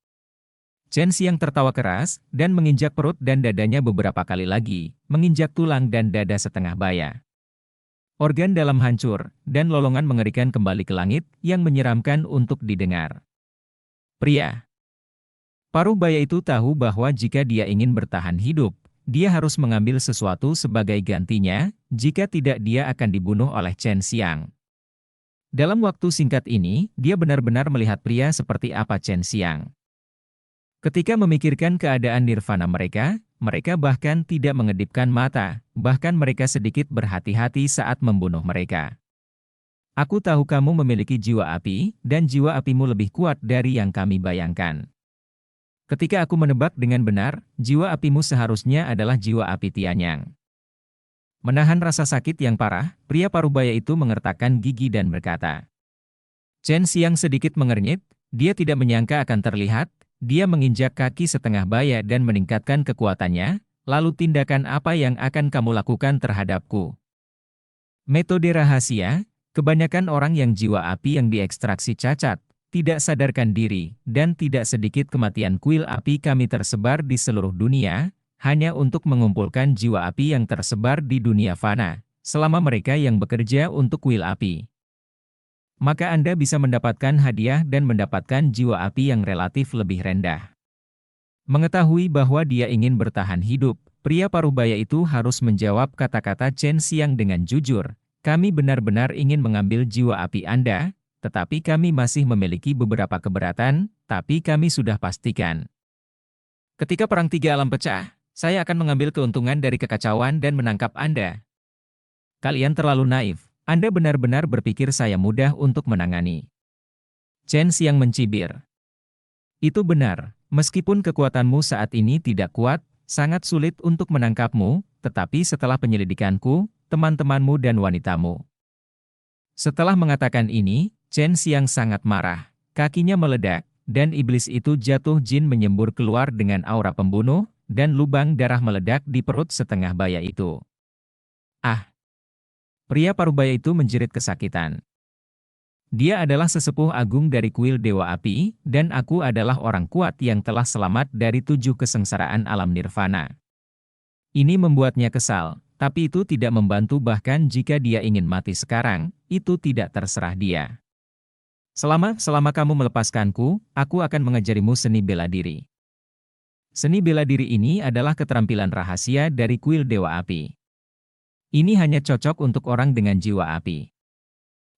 Chen Xiang tertawa keras, dan menginjak perut dan dadanya beberapa kali lagi, menginjak tulang dan dada setengah baya. Organ dalam hancur, dan lolongan mengerikan kembali ke langit, yang menyeramkan untuk didengar. Pria paruh baya itu tahu bahwa jika dia ingin bertahan hidup, dia harus mengambil sesuatu sebagai gantinya, jika tidak dia akan dibunuh oleh Chen Xiang. Dalam waktu singkat ini, dia benar-benar melihat pria seperti apa Chen Xiang. Ketika memikirkan keadaan nirvana mereka, mereka bahkan tidak mengedipkan mata, bahkan mereka sedikit berhati-hati saat membunuh mereka. Aku tahu kamu memiliki jiwa api, dan jiwa apimu lebih kuat dari yang kami bayangkan. Ketika aku menebak dengan benar, jiwa apimu seharusnya adalah jiwa api Tianyang. Menahan rasa sakit yang parah, pria parubaya itu mengertakkan gigi dan berkata. Chen Xiang sedikit mengernyit, dia tidak menyangka akan terlihat. Dia menginjak kaki setengah baya dan meningkatkan kekuatannya, lalu tindakan apa yang akan kamu lakukan terhadapku? Metode rahasia, kebanyakan orang yang jiwa api yang diekstraksi cacat, tidak sadarkan diri, dan tidak sedikit kematian kuil api kami tersebar di seluruh dunia, hanya untuk mengumpulkan jiwa api yang tersebar di dunia fana, selama mereka yang bekerja untuk kuil api. Maka Anda bisa mendapatkan hadiah dan mendapatkan jiwa api yang relatif lebih rendah. Mengetahui bahwa dia ingin bertahan hidup, pria parubaya itu harus menjawab kata-kata Chen Xiang dengan jujur. Kami benar-benar ingin mengambil jiwa api Anda, tetapi kami masih memiliki beberapa keberatan, tapi kami sudah pastikan. Ketika Perang Tiga Alam pecah, saya akan mengambil keuntungan dari kekacauan dan menangkap Anda. Kalian terlalu naif. Anda benar-benar berpikir saya mudah untuk menangani. Chen Xiang mencibir. Itu benar, meskipun kekuatanmu saat ini tidak kuat, sangat sulit untuk menangkapmu, tetapi setelah penyelidikanku, teman-temanmu dan wanitamu. Setelah mengatakan ini, Chen Xiang sangat marah. Kakinya meledak, dan iblis itu jatuh jin menyembur keluar dengan aura pembunuh, dan lubang darah meledak di perut setengah baya itu. Ah! Pria parubaya itu menjerit kesakitan. Dia adalah sesepuh agung dari kuil Dewa Api, dan aku adalah orang kuat yang telah selamat dari 7 kesengsaraan alam nirvana. Ini membuatnya kesal, tapi itu tidak membantu bahkan jika dia ingin mati sekarang, itu tidak terserah dia. Selama kamu melepaskanku, aku akan mengajarimu seni bela diri. Seni bela diri ini adalah keterampilan rahasia dari kuil Dewa Api. Ini hanya cocok untuk orang dengan jiwa api.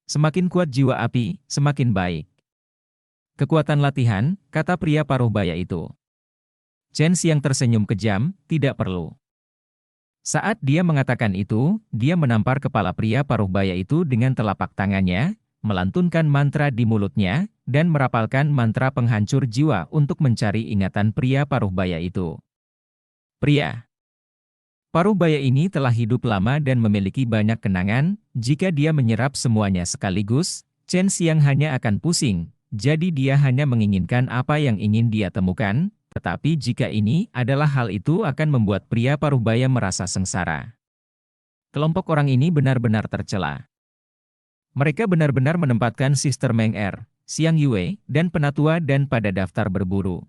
Semakin kuat jiwa api, semakin baik. Kekuatan latihan, kata pria paruh baya itu. Chen Xiang tersenyum kejam, tidak perlu. Saat dia mengatakan itu, dia menampar kepala pria paruh baya itu dengan telapak tangannya, melantunkan mantra di mulutnya, dan merapalkan mantra penghancur jiwa untuk mencari ingatan pria paruh baya itu. Pria paruh baya ini telah hidup lama dan memiliki banyak kenangan, jika dia menyerap semuanya sekaligus, Chen Xiang hanya akan pusing, jadi dia hanya menginginkan apa yang ingin dia temukan, tetapi jika ini adalah hal itu akan membuat pria paruh baya merasa sengsara. Kelompok orang ini benar-benar tercela. Mereka benar-benar menempatkan Sister Meng Er, Xiang Yue, dan Penatua dan pada daftar berburu.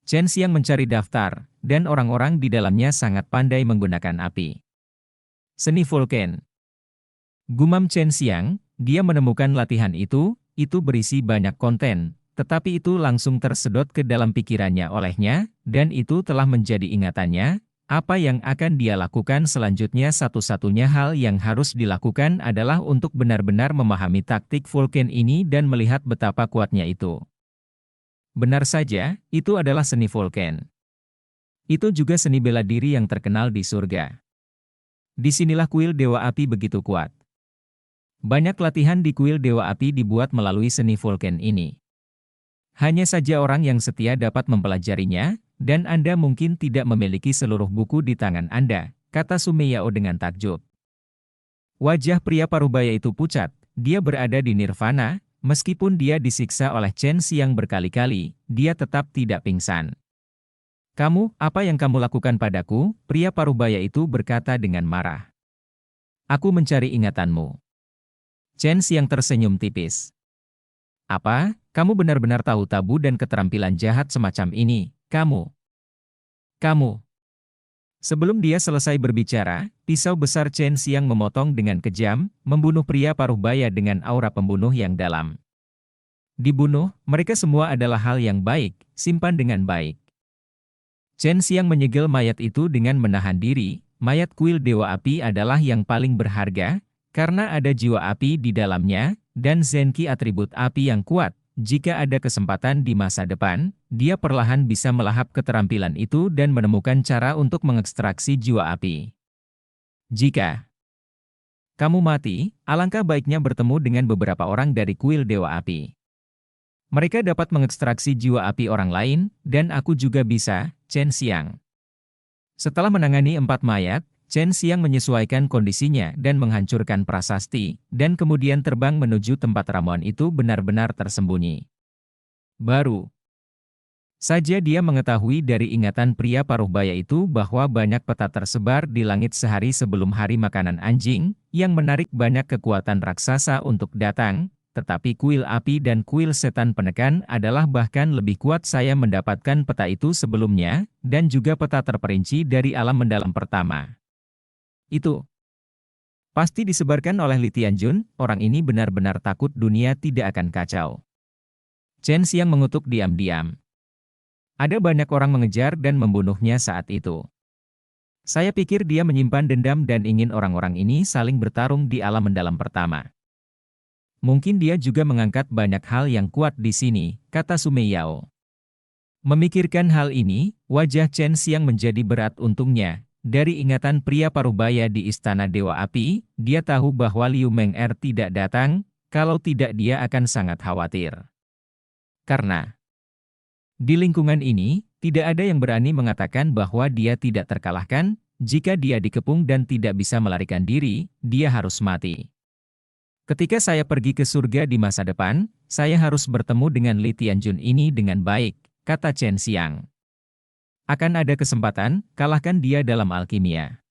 Chen Xiang mencari daftar, dan orang-orang di dalamnya sangat pandai menggunakan api. Seni Vulkan. Gumam Chen Xiang, dia menemukan latihan itu berisi banyak konten, tetapi itu langsung tersedot ke dalam pikirannya olehnya, dan itu telah menjadi ingatannya. Apa yang akan dia lakukan selanjutnya satu-satunya hal yang harus dilakukan adalah untuk benar-benar memahami taktik Vulkan ini dan melihat betapa kuatnya itu. Benar saja, itu adalah seni Vulkan. Itu juga seni bela diri yang terkenal di surga. Disinilah kuil Dewa Api begitu kuat. Banyak latihan di kuil Dewa Api dibuat melalui seni Vulkan ini. Hanya saja orang yang setia dapat mempelajarinya, dan Anda mungkin tidak memiliki seluruh buku di tangan Anda, kata Sumeyao dengan takjub. Wajah pria parubaya itu pucat, dia berada di nirvana. Meskipun dia disiksa oleh Chen Xiang berkali-kali, dia tetap tidak pingsan. Kamu, apa yang kamu lakukan padaku? Pria parubaya itu berkata dengan marah. Aku mencari ingatanmu. Chen Xiang tersenyum tipis. Apa, kamu benar-benar tahu tabu dan keterampilan jahat semacam ini, kamu? Kamu. Sebelum dia selesai berbicara, pisau besar Chen Xiang memotong dengan kejam, membunuh pria paruh baya dengan aura pembunuh yang dalam. Dibunuh, mereka semua adalah hal yang baik, simpan dengan baik. Chen Xiang menyegel mayat itu dengan menahan diri, mayat kuil Dewa Api adalah yang paling berharga, karena ada jiwa api di dalamnya, dan Zenki atribut api yang kuat. Jika ada kesempatan di masa depan, dia perlahan bisa melahap keterampilan itu dan menemukan cara untuk mengekstraksi jiwa api. Jika kamu mati, alangkah baiknya bertemu dengan beberapa orang dari kuil Dewa Api. Mereka dapat mengekstraksi jiwa api orang lain, dan aku juga bisa, Chen Xiang. Setelah menangani 4 mayat, Chen Xiang menyesuaikan kondisinya dan menghancurkan prasasti, dan kemudian terbang menuju tempat ramuan itu benar-benar tersembunyi. Baru saja dia mengetahui dari ingatan pria paruh baya itu bahwa banyak peta tersebar di langit sehari sebelum hari makanan anjing, yang menarik banyak kekuatan raksasa untuk datang, tetapi kuil api dan kuil setan penekan adalah bahkan lebih kuat. Saya mendapatkan peta itu sebelumnya, dan juga peta terperinci dari alam mendalam pertama. Itu pasti disebarkan oleh Li Tianjun, orang ini benar-benar takut dunia tidak akan kacau. Chen Xiang mengutuk diam-diam. Ada banyak orang mengejar dan membunuhnya saat itu. Saya pikir dia menyimpan dendam dan ingin orang-orang ini saling bertarung di alam mendalam pertama. Mungkin dia juga mengangkat banyak hal yang kuat di sini, kata Sumei Yao. Memikirkan hal ini, wajah Chen Xiang menjadi berat untungnya. Dari ingatan pria parubaya di Istana Dewa Api, dia tahu bahwa Liu Meng'er tidak datang, kalau tidak dia akan sangat khawatir. Karena di lingkungan ini, tidak ada yang berani mengatakan bahwa dia tidak terkalahkan. Jika dia dikepung dan tidak bisa melarikan diri, dia harus mati. Ketika saya pergi ke surga di masa depan, saya harus bertemu dengan Li Tianjun ini dengan baik, kata Chen Xiang. Akan ada kesempatan, kalahkan dia dalam alkimia.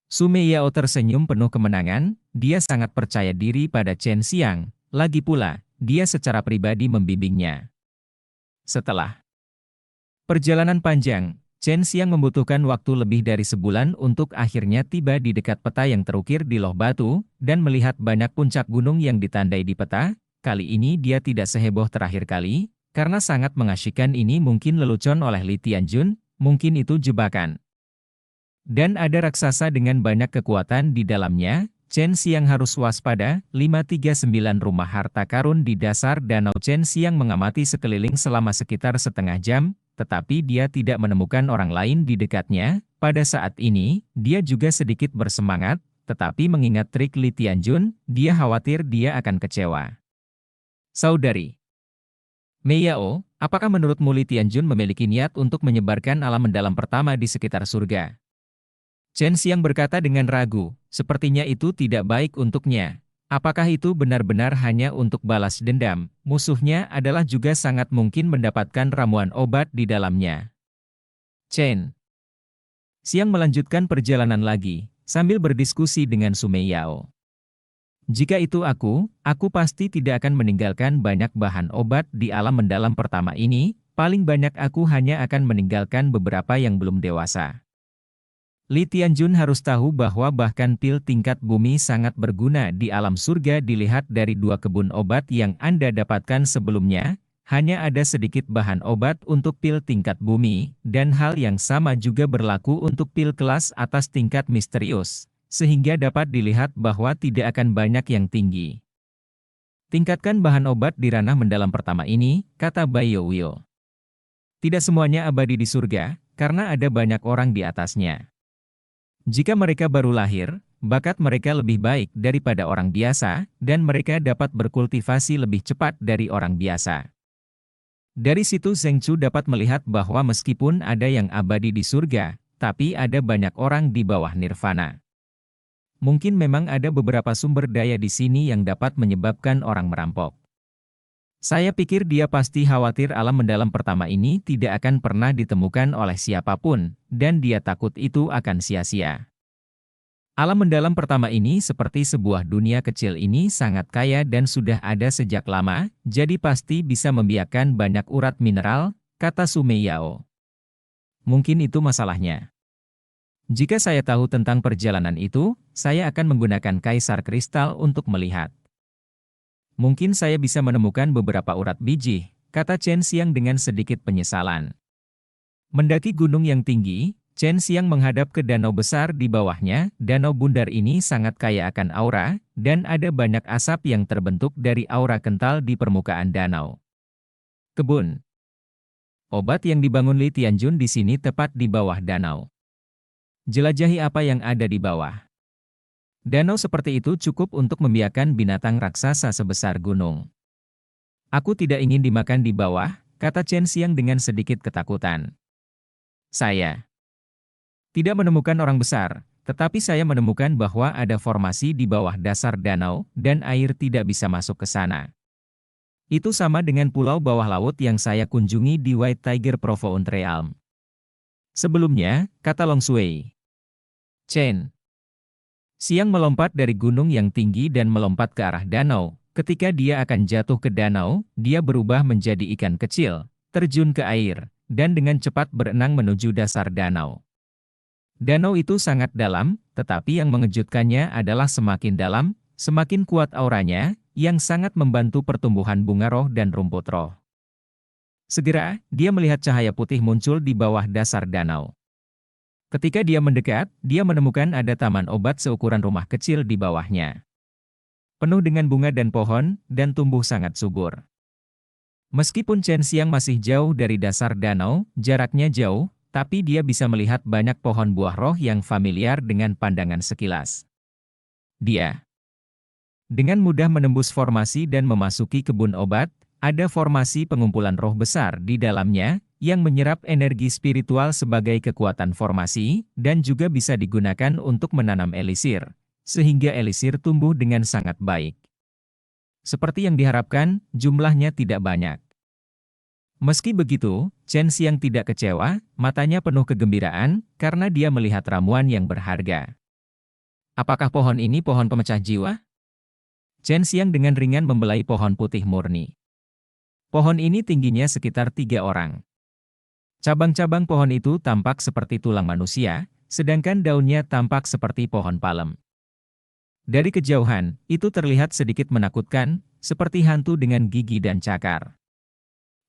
Sumei Yao tersenyum penuh kemenangan, dia sangat percaya diri pada Chen Xiang, lagi pula, dia secara pribadi membimbingnya. Setelah perjalanan panjang, Chen Xiang membutuhkan waktu lebih dari sebulan untuk akhirnya tiba di dekat peta yang terukir di loh batu, dan melihat banyak puncak gunung yang ditandai di peta. Kali ini dia tidak seheboh terakhir kali, karena sangat mengasyikkan. Ini mungkin lelucon oleh Li Tianjun, mungkin itu jebakan. Dan ada raksasa dengan banyak kekuatan di dalamnya. Chen Xiang harus waspada. 539 rumah harta karun di dasar danau. Chen Xiang mengamati sekeliling selama sekitar setengah jam, tetapi dia tidak menemukan orang lain di dekatnya. Pada saat ini, dia juga sedikit bersemangat, tetapi mengingat trik Li Tianjun, dia khawatir dia akan kecewa. Saudari Mei Yao, apakah menurutmu Li Tianjun memiliki niat untuk menyebarkan alam mendalam pertama di sekitar surga? Chen Xiang berkata dengan ragu, sepertinya itu tidak baik untuknya. Apakah itu benar-benar hanya untuk balas dendam? Musuhnya adalah juga sangat mungkin mendapatkan ramuan obat di dalamnya. Chen Xiang melanjutkan perjalanan lagi, sambil berdiskusi dengan Sumei Yao. Jika itu aku pasti tidak akan meninggalkan banyak bahan obat di alam mendalam pertama ini, paling banyak aku hanya akan meninggalkan beberapa yang belum dewasa. Li Tianjun harus tahu bahwa bahkan pil tingkat bumi sangat berguna di alam surga. Dilihat dari 2 kebun obat yang Anda dapatkan sebelumnya, hanya ada sedikit bahan obat untuk pil tingkat bumi, dan hal yang sama juga berlaku untuk pil kelas atas tingkat misterius. Sehingga dapat dilihat bahwa tidak akan banyak yang tinggi. Tingkatkan bahan obat di ranah mendalam pertama ini, kata Bai Youwei. Tidak semuanya abadi di surga, karena ada banyak orang di atasnya. Jika mereka baru lahir, bakat mereka lebih baik daripada orang biasa, dan mereka dapat berkultivasi lebih cepat dari orang biasa. Dari situ Zheng Chu dapat melihat bahwa meskipun ada yang abadi di surga, tapi ada banyak orang di bawah nirvana. Mungkin memang ada beberapa sumber daya di sini yang dapat menyebabkan orang merampok. Saya pikir dia pasti khawatir alam mendalam pertama ini tidak akan pernah ditemukan oleh siapapun, dan dia takut itu akan sia-sia. Alam mendalam pertama ini seperti sebuah dunia kecil ini sangat kaya dan sudah ada sejak lama, jadi pasti bisa membiarkan banyak urat mineral, kata Sumeyao. Mungkin itu masalahnya. Jika saya tahu tentang perjalanan itu, saya akan menggunakan kaisar kristal untuk melihat. Mungkin saya bisa menemukan beberapa urat biji, kata Chen Xiang dengan sedikit penyesalan. Mendaki gunung yang tinggi, Chen Xiang menghadap ke danau besar di bawahnya. Danau bundar ini sangat kaya akan aura, dan ada banyak asap yang terbentuk dari aura kental di permukaan danau. Kebun. Obat yang dibangun Li Tianjun di sini tepat di bawah danau. Jelajahi apa yang ada di bawah. Danau seperti itu cukup untuk membiarkan binatang raksasa sebesar gunung. Aku tidak ingin dimakan di bawah, kata Chen Xiang dengan sedikit ketakutan. Saya tidak menemukan orang besar, tetapi saya menemukan bahwa ada formasi di bawah dasar danau, dan air tidak bisa masuk ke sana. Itu sama dengan pulau bawah laut yang saya kunjungi di White Tiger Profound Realm. Sebelumnya, kata Long Shui. Chen Xiang melompat dari gunung yang tinggi dan melompat ke arah danau. Ketika dia akan jatuh ke danau, dia berubah menjadi ikan kecil, terjun ke air, dan dengan cepat berenang menuju dasar danau. Danau itu sangat dalam, tetapi yang mengejutkannya adalah semakin dalam, semakin kuat auranya, yang sangat membantu pertumbuhan bunga roh dan rumput roh. Segera, dia melihat cahaya putih muncul di bawah dasar danau. Ketika dia mendekat, dia menemukan ada taman obat seukuran rumah kecil di bawahnya. Penuh dengan bunga dan pohon, dan tumbuh sangat subur. Meskipun Chen Xiang masih jauh dari dasar danau, jaraknya jauh, tapi dia bisa melihat banyak pohon buah roh yang familiar dengan pandangan sekilas. Dia dengan mudah menembus formasi dan memasuki kebun obat. Ada formasi pengumpulan roh besar di dalamnya, yang menyerap energi spiritual sebagai kekuatan formasi, dan juga bisa digunakan untuk menanam elisir, sehingga elisir tumbuh dengan sangat baik. Seperti yang diharapkan, jumlahnya tidak banyak. Meski begitu, Chen Xiang tidak kecewa, matanya penuh kegembiraan, karena dia melihat ramuan yang berharga. Apakah pohon ini pohon pemecah jiwa? Chen Xiang dengan ringan membelai pohon putih murni. Pohon ini tingginya sekitar 3 orang. Cabang-cabang pohon itu tampak seperti tulang manusia, sedangkan daunnya tampak seperti pohon palem. Dari kejauhan, itu terlihat sedikit menakutkan, seperti hantu dengan gigi dan cakar.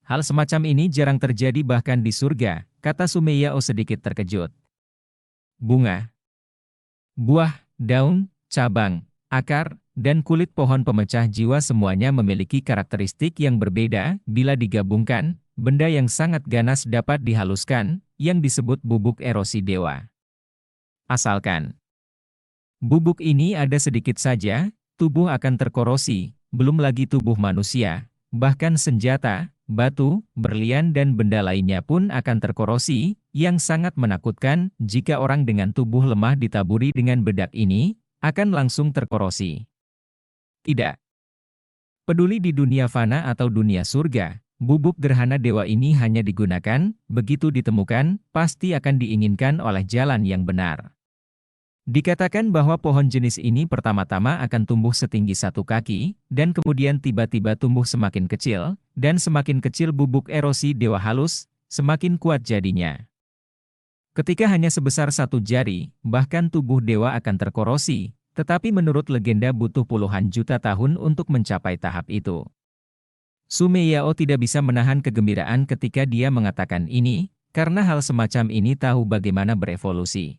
Hal semacam ini jarang terjadi bahkan di surga, kata Sumeyao sedikit terkejut. Bunga, buah, daun, cabang, akar, dan kulit pohon pemecah jiwa semuanya memiliki karakteristik yang berbeda. Bila digabungkan, benda yang sangat ganas dapat dihaluskan, yang disebut bubuk erosi dewa. Asalkan bubuk ini ada sedikit saja, tubuh akan terkorosi, belum lagi tubuh manusia, bahkan senjata, batu, berlian dan benda lainnya pun akan terkorosi, yang sangat menakutkan. Jika orang dengan tubuh lemah ditaburi dengan bedak ini, akan langsung terkorosi. Tidak peduli di dunia fana atau dunia surga, bubuk gerhana dewa ini hanya digunakan, begitu ditemukan, pasti akan diinginkan oleh jalan yang benar. Dikatakan bahwa pohon jenis ini pertama-tama akan tumbuh setinggi 1 kaki, dan kemudian tiba-tiba tumbuh semakin kecil, dan semakin kecil bubuk erosi dewa halus, semakin kuat jadinya. Ketika hanya sebesar 1 jari, bahkan tubuh dewa akan terkorosi. Tetapi menurut legenda butuh puluhan juta tahun untuk mencapai tahap itu. Sumeyao tidak bisa menahan kegembiraan ketika dia mengatakan ini, karena hal semacam ini tahu bagaimana berevolusi.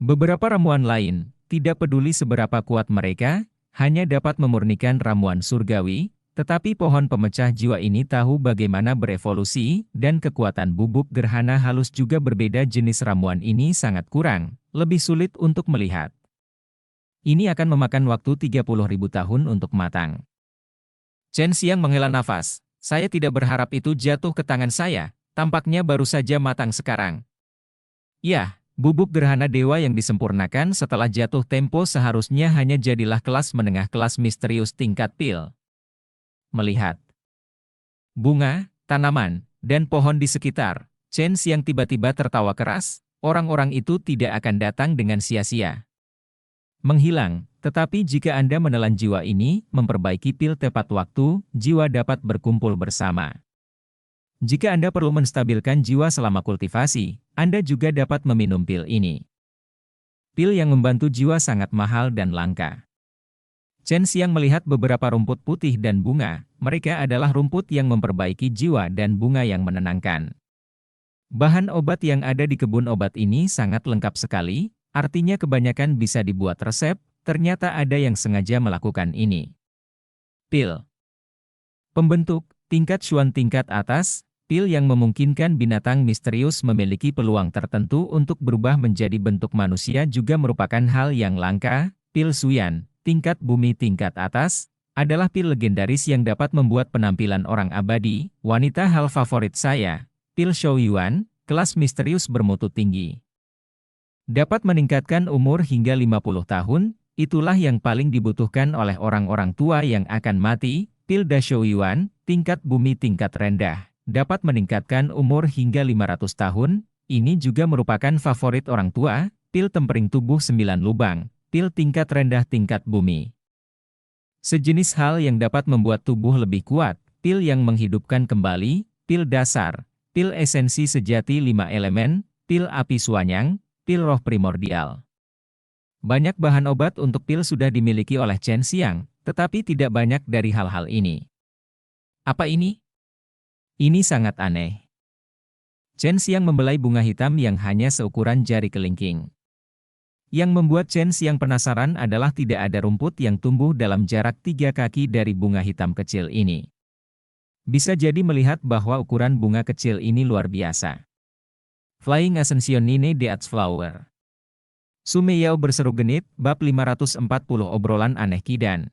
Beberapa ramuan lain, tidak peduli seberapa kuat mereka, hanya dapat memurnikan ramuan surgawi, tetapi pohon pemecah jiwa ini tahu bagaimana berevolusi, dan kekuatan bubuk gerhana halus juga berbeda. Jenis ramuan ini sangat kurang, lebih sulit untuk melihat. Ini akan memakan waktu 30.000 tahun untuk matang. Chen Xiang menghela nafas. Saya tidak berharap itu jatuh ke tangan saya, tampaknya baru saja matang sekarang. Ya, bubuk gerhana dewa yang disempurnakan setelah jatuh tempo seharusnya hanya jadilah kelas menengah kelas misterius tingkat pil. Melihat bunga, tanaman, dan pohon di sekitar, Chen Xiang tiba-tiba tertawa keras. Orang-orang itu tidak akan datang dengan sia-sia. menghilang. Tetapi jika Anda menelan jiwa ini, memperbaiki pil tepat waktu, jiwa dapat berkumpul bersama. Jika Anda perlu menstabilkan jiwa selama kultivasi, Anda juga dapat meminum pil ini. Pil yang membantu jiwa sangat mahal dan langka. Chen Xiang melihat beberapa rumput putih dan bunga, mereka adalah rumput yang memperbaiki jiwa dan bunga yang menenangkan. Bahan obat yang ada di kebun obat ini sangat lengkap sekali, artinya kebanyakan bisa dibuat resep, ternyata ada yang sengaja melakukan ini. Pil pembentuk, tingkat Xuan tingkat atas, pil yang memungkinkan binatang misterius memiliki peluang tertentu untuk berubah menjadi bentuk manusia juga merupakan hal yang langka. Pil Xuan, tingkat bumi tingkat atas, adalah pil legendaris yang dapat membuat penampilan orang abadi. Wanita hal favorit saya, pil Shou Yuan, kelas misterius bermutu tinggi. Dapat meningkatkan umur hingga 50 tahun, itulah yang paling dibutuhkan oleh orang-orang tua yang akan mati. Pil Da Shou Yuan, tingkat bumi tingkat rendah, dapat meningkatkan umur hingga 500 tahun, ini juga merupakan favorit orang tua. Pil tempering tubuh 9 lubang, pil tingkat rendah tingkat bumi. Sejenis hal yang dapat membuat tubuh lebih kuat, pil yang menghidupkan kembali, pil dasar, pil esensi sejati 5 elemen, pil api suanyang, pil roh primordial. Banyak bahan obat untuk pil sudah dimiliki oleh Chen Xiang, tetapi tidak banyak dari hal-hal ini. Apa ini? Ini sangat aneh. Chen Xiang membelai bunga hitam yang hanya seukuran jari kelingking. Yang membuat Chen Xiang penasaran adalah tidak ada rumput yang tumbuh dalam jarak 3 kaki dari bunga hitam kecil ini. Bisa jadi melihat bahwa ukuran bunga kecil ini luar biasa. Flying Ascension Nine Death Flower. Sume Yao berseru genit, bab 540 obrolan aneh Kidan.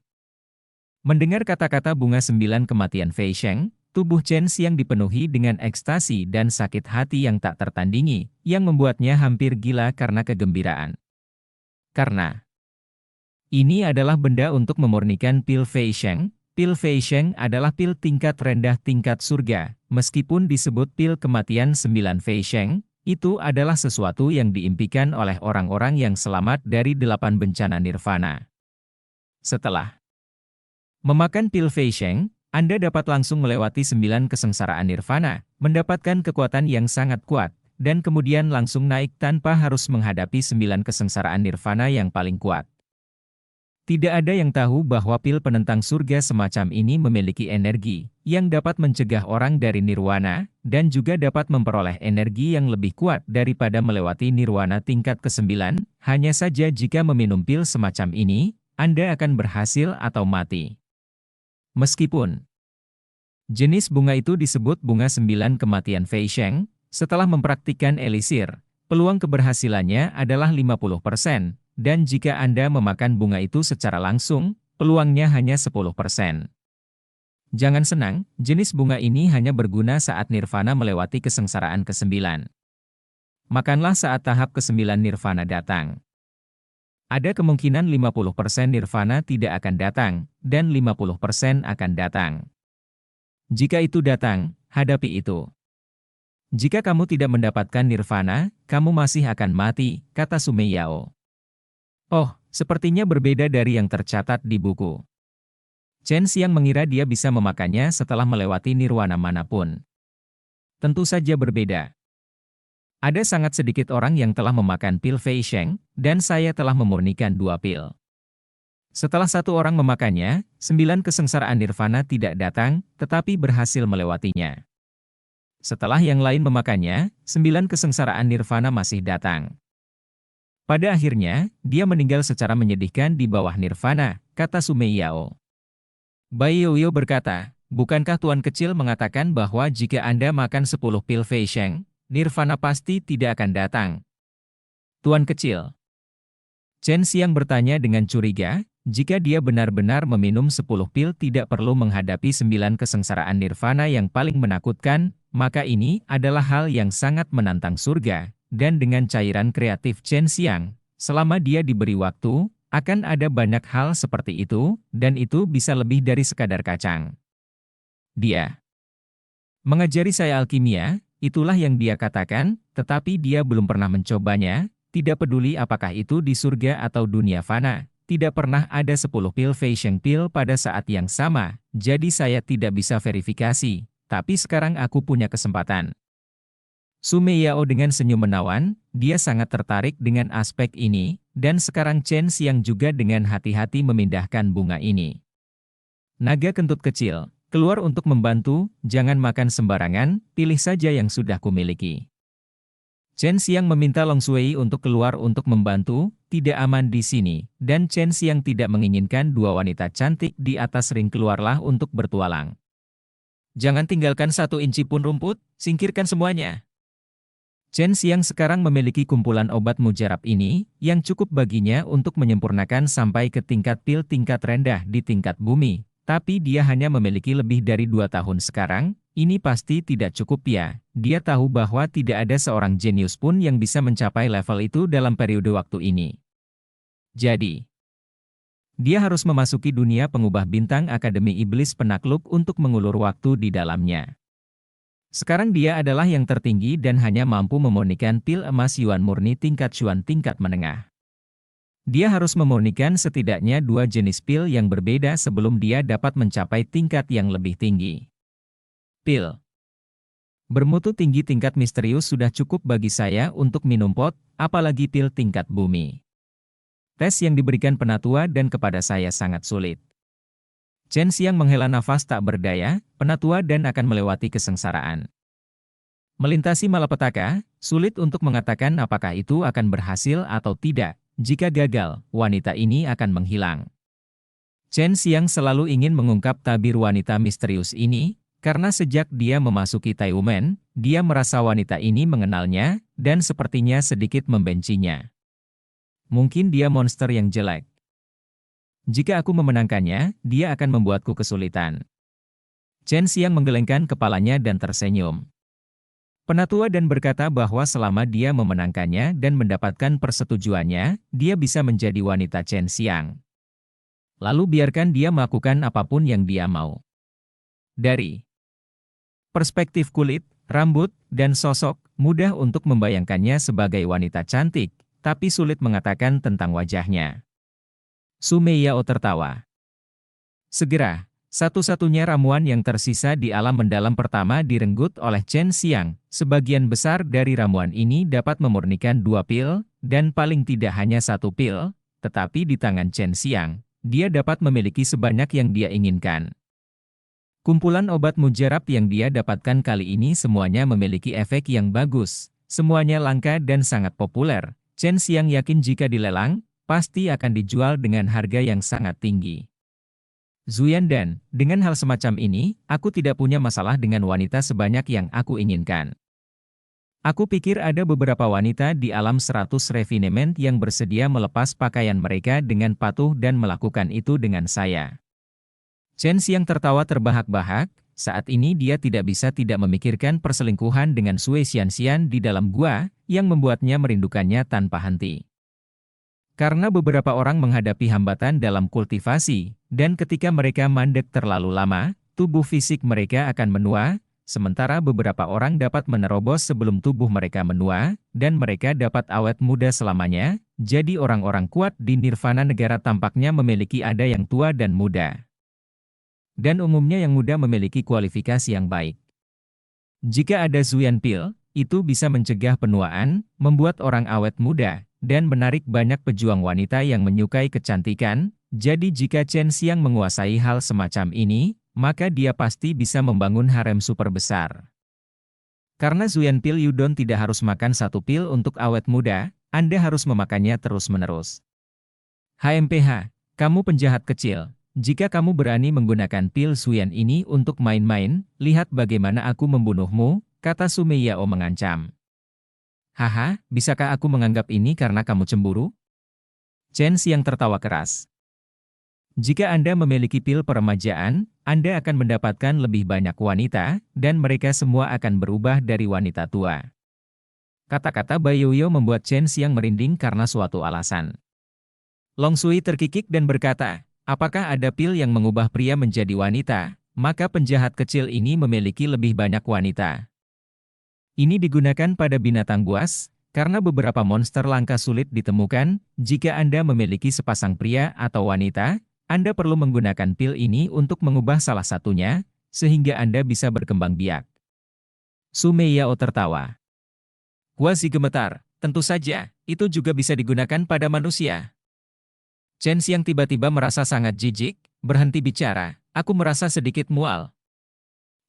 Mendengar kata-kata bunga 9 kematian Fei Sheng, tubuh Chen Xiang dipenuhi dengan ekstasi dan sakit hati yang tak tertandingi, yang membuatnya hampir gila karena kegembiraan. Karena ini adalah benda untuk memurnikan pil Fei Sheng. Pil Fei Sheng adalah pil tingkat rendah tingkat surga, meskipun disebut pil kematian 9 Fei Sheng, itu adalah sesuatu yang diimpikan oleh orang-orang yang selamat dari 8 bencana nirvana. Setelah memakan pil Fei Sheng, Anda dapat langsung melewati 9 kesengsaraan nirvana, mendapatkan kekuatan yang sangat kuat, dan kemudian langsung naik tanpa harus menghadapi 9 kesengsaraan nirvana yang paling kuat. Tidak ada yang tahu bahwa pil penentang surga semacam ini memiliki energi yang dapat mencegah orang dari nirwana, dan juga dapat memperoleh energi yang lebih kuat daripada melewati nirwana tingkat ke-9. Hanya saja jika meminum pil semacam ini, Anda akan berhasil atau mati. Meskipun jenis bunga itu disebut bunga 9 kematian Fei Sheng, setelah mempraktikkan elisir, peluang keberhasilannya adalah 50%. Dan jika Anda memakan bunga itu secara langsung, peluangnya hanya 10%. Jangan senang, jenis bunga ini hanya berguna saat nirvana melewati kesengsaraan ke-9. Makanlah saat tahap ke-9 nirvana datang. Ada kemungkinan 50% nirvana tidak akan datang, dan 50% akan datang. Jika itu datang, hadapi itu. Jika kamu tidak mendapatkan nirvana, kamu masih akan mati, kata Sume Yao. Oh, sepertinya berbeda dari yang tercatat di buku. Chen Xiang mengira dia bisa memakannya setelah melewati nirwana manapun. Tentu saja berbeda. Ada sangat sedikit orang yang telah memakan pil Fei Sheng, dan saya telah memurnikan 2 pil. Setelah 1 orang memakannya, 9 kesengsaraan nirvana tidak datang, tetapi berhasil melewatinya. Setelah yang lain memakannya, 9 kesengsaraan nirvana masih datang. Pada akhirnya, dia meninggal secara menyedihkan di bawah nirvana, kata Sume Yao. Bai Yoyo berkata, bukankah Tuan Kecil mengatakan bahwa jika Anda makan 10 pil Fei Sheng, nirvana pasti tidak akan datang? Tuan Kecil. Chen Xiang bertanya dengan curiga, jika dia benar-benar meminum 10 pil tidak perlu menghadapi 9 kesengsaraan nirvana yang paling menakutkan, maka ini adalah hal yang sangat menantang surga. Dan dengan cairan kreatif Chen Xiang, selama dia diberi waktu, akan ada banyak hal seperti itu, dan itu bisa lebih dari sekadar kacang. Dia mengajari saya alkimia, itulah yang dia katakan, tetapi dia belum pernah mencobanya. tidak peduli apakah itu di surga atau dunia fana, tidak pernah ada 10 pil Fei-Sheng pil pada saat yang sama, jadi saya tidak bisa verifikasi, tapi sekarang aku punya kesempatan. Su Meiyao dengan senyum menawan, dia sangat tertarik dengan aspek ini, dan sekarang Chen Xiang juga dengan hati-hati memindahkan bunga ini. Naga kentut kecil, keluar untuk membantu, jangan makan sembarangan, pilih saja yang sudah kumiliki. Chen Xiang meminta Long Shui untuk keluar untuk membantu, tidak aman di sini, dan Chen Xiang tidak menginginkan dua wanita cantik di atas ring keluarlah untuk bertualang. Jangan tinggalkan 1 inci pun rumput, singkirkan semuanya. Chen Xiang sekarang memiliki kumpulan obat mujarab ini, yang cukup baginya untuk menyempurnakan sampai ke tingkat pil tingkat rendah di tingkat bumi, tapi dia hanya memiliki lebih dari 2 tahun sekarang. Ini pasti tidak cukup ya, dia tahu bahwa tidak ada seorang jenius pun yang bisa mencapai level itu dalam periode waktu ini. Jadi, dia harus memasuki dunia pengubah bintang Akademi Iblis Penakluk untuk mengulur waktu di dalamnya. Sekarang dia adalah yang tertinggi dan hanya mampu memurnikan pil emas Yuan murni tingkat Chuan tingkat menengah. Dia harus memurnikan setidaknya 2 jenis pil yang berbeda sebelum dia dapat mencapai tingkat yang lebih tinggi. Pil bermutu tinggi tingkat misterius sudah cukup bagi saya untuk minum pot, apalagi pil tingkat bumi. Tes yang diberikan penatua dan kepada saya sangat sulit. Chen Xiang menghela nafas tak berdaya, penatua dan akan melewati kesengsaraan. Melintasi malapetaka, sulit untuk mengatakan apakah itu akan berhasil atau tidak. Jika gagal, wanita ini akan menghilang. Chen Xiang selalu ingin mengungkap tabir wanita misterius ini, karena sejak dia memasuki Taiwan, dia merasa wanita ini mengenalnya, dan sepertinya sedikit membencinya. Mungkin dia monster yang jelek. Jika aku memenangkannya, dia akan membuatku kesulitan. Chen Xiang menggelengkan kepalanya dan tersenyum. Penatua dan berkata bahwa selama dia memenangkannya dan mendapatkan persetujuannya, dia bisa menjadi wanita Chen Xiang. Lalu biarkan dia melakukan apapun yang dia mau. Dari perspektif kulit, rambut, dan sosok, mudah untuk membayangkannya sebagai wanita cantik, tapi sulit mengatakan tentang wajahnya. Su Meiyao tertawa. Segera, satu-satunya ramuan yang tersisa di alam mendalam pertama direnggut oleh Chen Xiang. Sebagian besar dari ramuan ini dapat memurnikan 2 pil, dan paling tidak hanya 1 pil, tetapi di tangan Chen Xiang, dia dapat memiliki sebanyak yang dia inginkan. Kumpulan obat mujarab yang dia dapatkan kali ini semuanya memiliki efek yang bagus, semuanya langka dan sangat populer. Chen Xiang yakin jika dilelang, pasti akan dijual dengan harga yang sangat tinggi. Zuyan Dan, dengan hal semacam ini, aku tidak punya masalah dengan wanita sebanyak yang aku inginkan. Aku pikir ada beberapa wanita di alam 100 refinement yang bersedia melepas pakaian mereka dengan patuh dan melakukan itu dengan saya. Chen Xiang tertawa terbahak-bahak, saat ini dia tidak bisa tidak memikirkan perselingkuhan dengan Sui Xianxian di dalam gua, yang membuatnya merindukannya tanpa henti. Karena beberapa orang menghadapi hambatan dalam kultivasi, dan ketika mereka mandek terlalu lama, tubuh fisik mereka akan menua, sementara beberapa orang dapat menerobos sebelum tubuh mereka menua, dan mereka dapat awet muda selamanya, jadi orang-orang kuat di Nirvana negara tampaknya memiliki ada yang tua dan muda. Dan umumnya yang muda memiliki kualifikasi yang baik. Jika ada Zuyan Pil, itu bisa mencegah penuaan, membuat orang awet muda, dan menarik banyak pejuang wanita yang menyukai kecantikan. Jadi jika Chen Xiang menguasai hal semacam ini, maka dia pasti bisa membangun harem super besar. Karena Zuyan Pil Yudon tidak harus makan 1 pil untuk awet muda, Anda harus memakannya terus-menerus. HMPH, kamu penjahat kecil. Jika kamu berani menggunakan pil Zuyan ini untuk main-main, lihat bagaimana aku membunuhmu, kata Su Meiyao mengancam. Haha, bisakah aku menganggap ini karena kamu cemburu? Chen Xiang tertawa keras. Jika Anda memiliki pil peremajaan, Anda akan mendapatkan lebih banyak wanita, dan mereka semua akan berubah dari wanita tua. Kata-kata Bai Yoyo membuat Chen Xiang merinding karena suatu alasan. Long Sui terkikik dan berkata, apakah ada pil yang mengubah pria menjadi wanita? Maka penjahat kecil ini memiliki lebih banyak wanita. Ini digunakan pada binatang buas, Karena beberapa monster langka sulit ditemukan, jika Anda memiliki sepasang pria atau wanita, Anda perlu menggunakan pil ini untuk mengubah salah satunya, sehingga Anda bisa berkembang biak. Su Meiyao tertawa. Quasi gemetar, tentu saja, itu juga bisa digunakan pada manusia. Chen Xiang tiba-tiba merasa sangat jijik, berhenti bicara, aku merasa sedikit mual.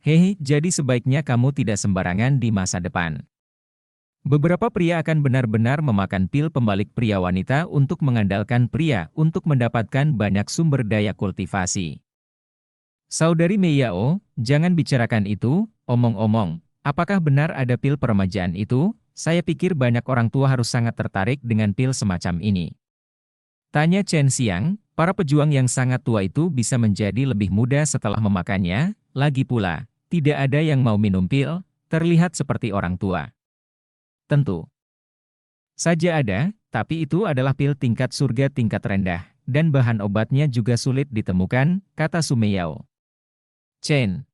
Hehe, jadi sebaiknya kamu tidak sembarangan di masa depan. Beberapa pria akan benar-benar memakan pil pembalik pria wanita untuk mengandalkan pria untuk mendapatkan banyak sumber daya kultivasi. Saudari Meiyao, jangan bicarakan itu, omong-omong, apakah benar ada pil peremajaan itu? Saya pikir banyak orang tua harus sangat tertarik dengan pil semacam ini. Tanya Chen Xiang, para pejuang yang sangat tua itu bisa menjadi lebih muda setelah memakannya, lagi pula, tidak ada yang mau minum pil, terlihat seperti orang tua. Tentu saja ada, tapi itu adalah pil tingkat surga tingkat rendah, dan bahan obatnya juga sulit ditemukan, kata Su Meiyao. Chen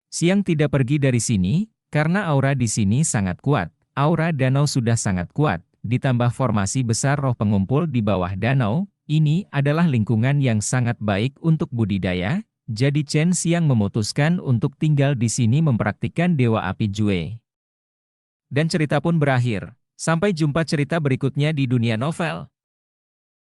Xiang tidak pergi dari sini, karena aura di sini sangat kuat. Aura danau sudah sangat kuat, ditambah formasi besar roh pengumpul di bawah danau, ini adalah lingkungan yang sangat baik untuk budidaya, jadi Chen Xiang memutuskan untuk tinggal di sini mempraktikkan Dewa Api Jue. Dan cerita pun berakhir. Sampai jumpa cerita berikutnya di dunia novel.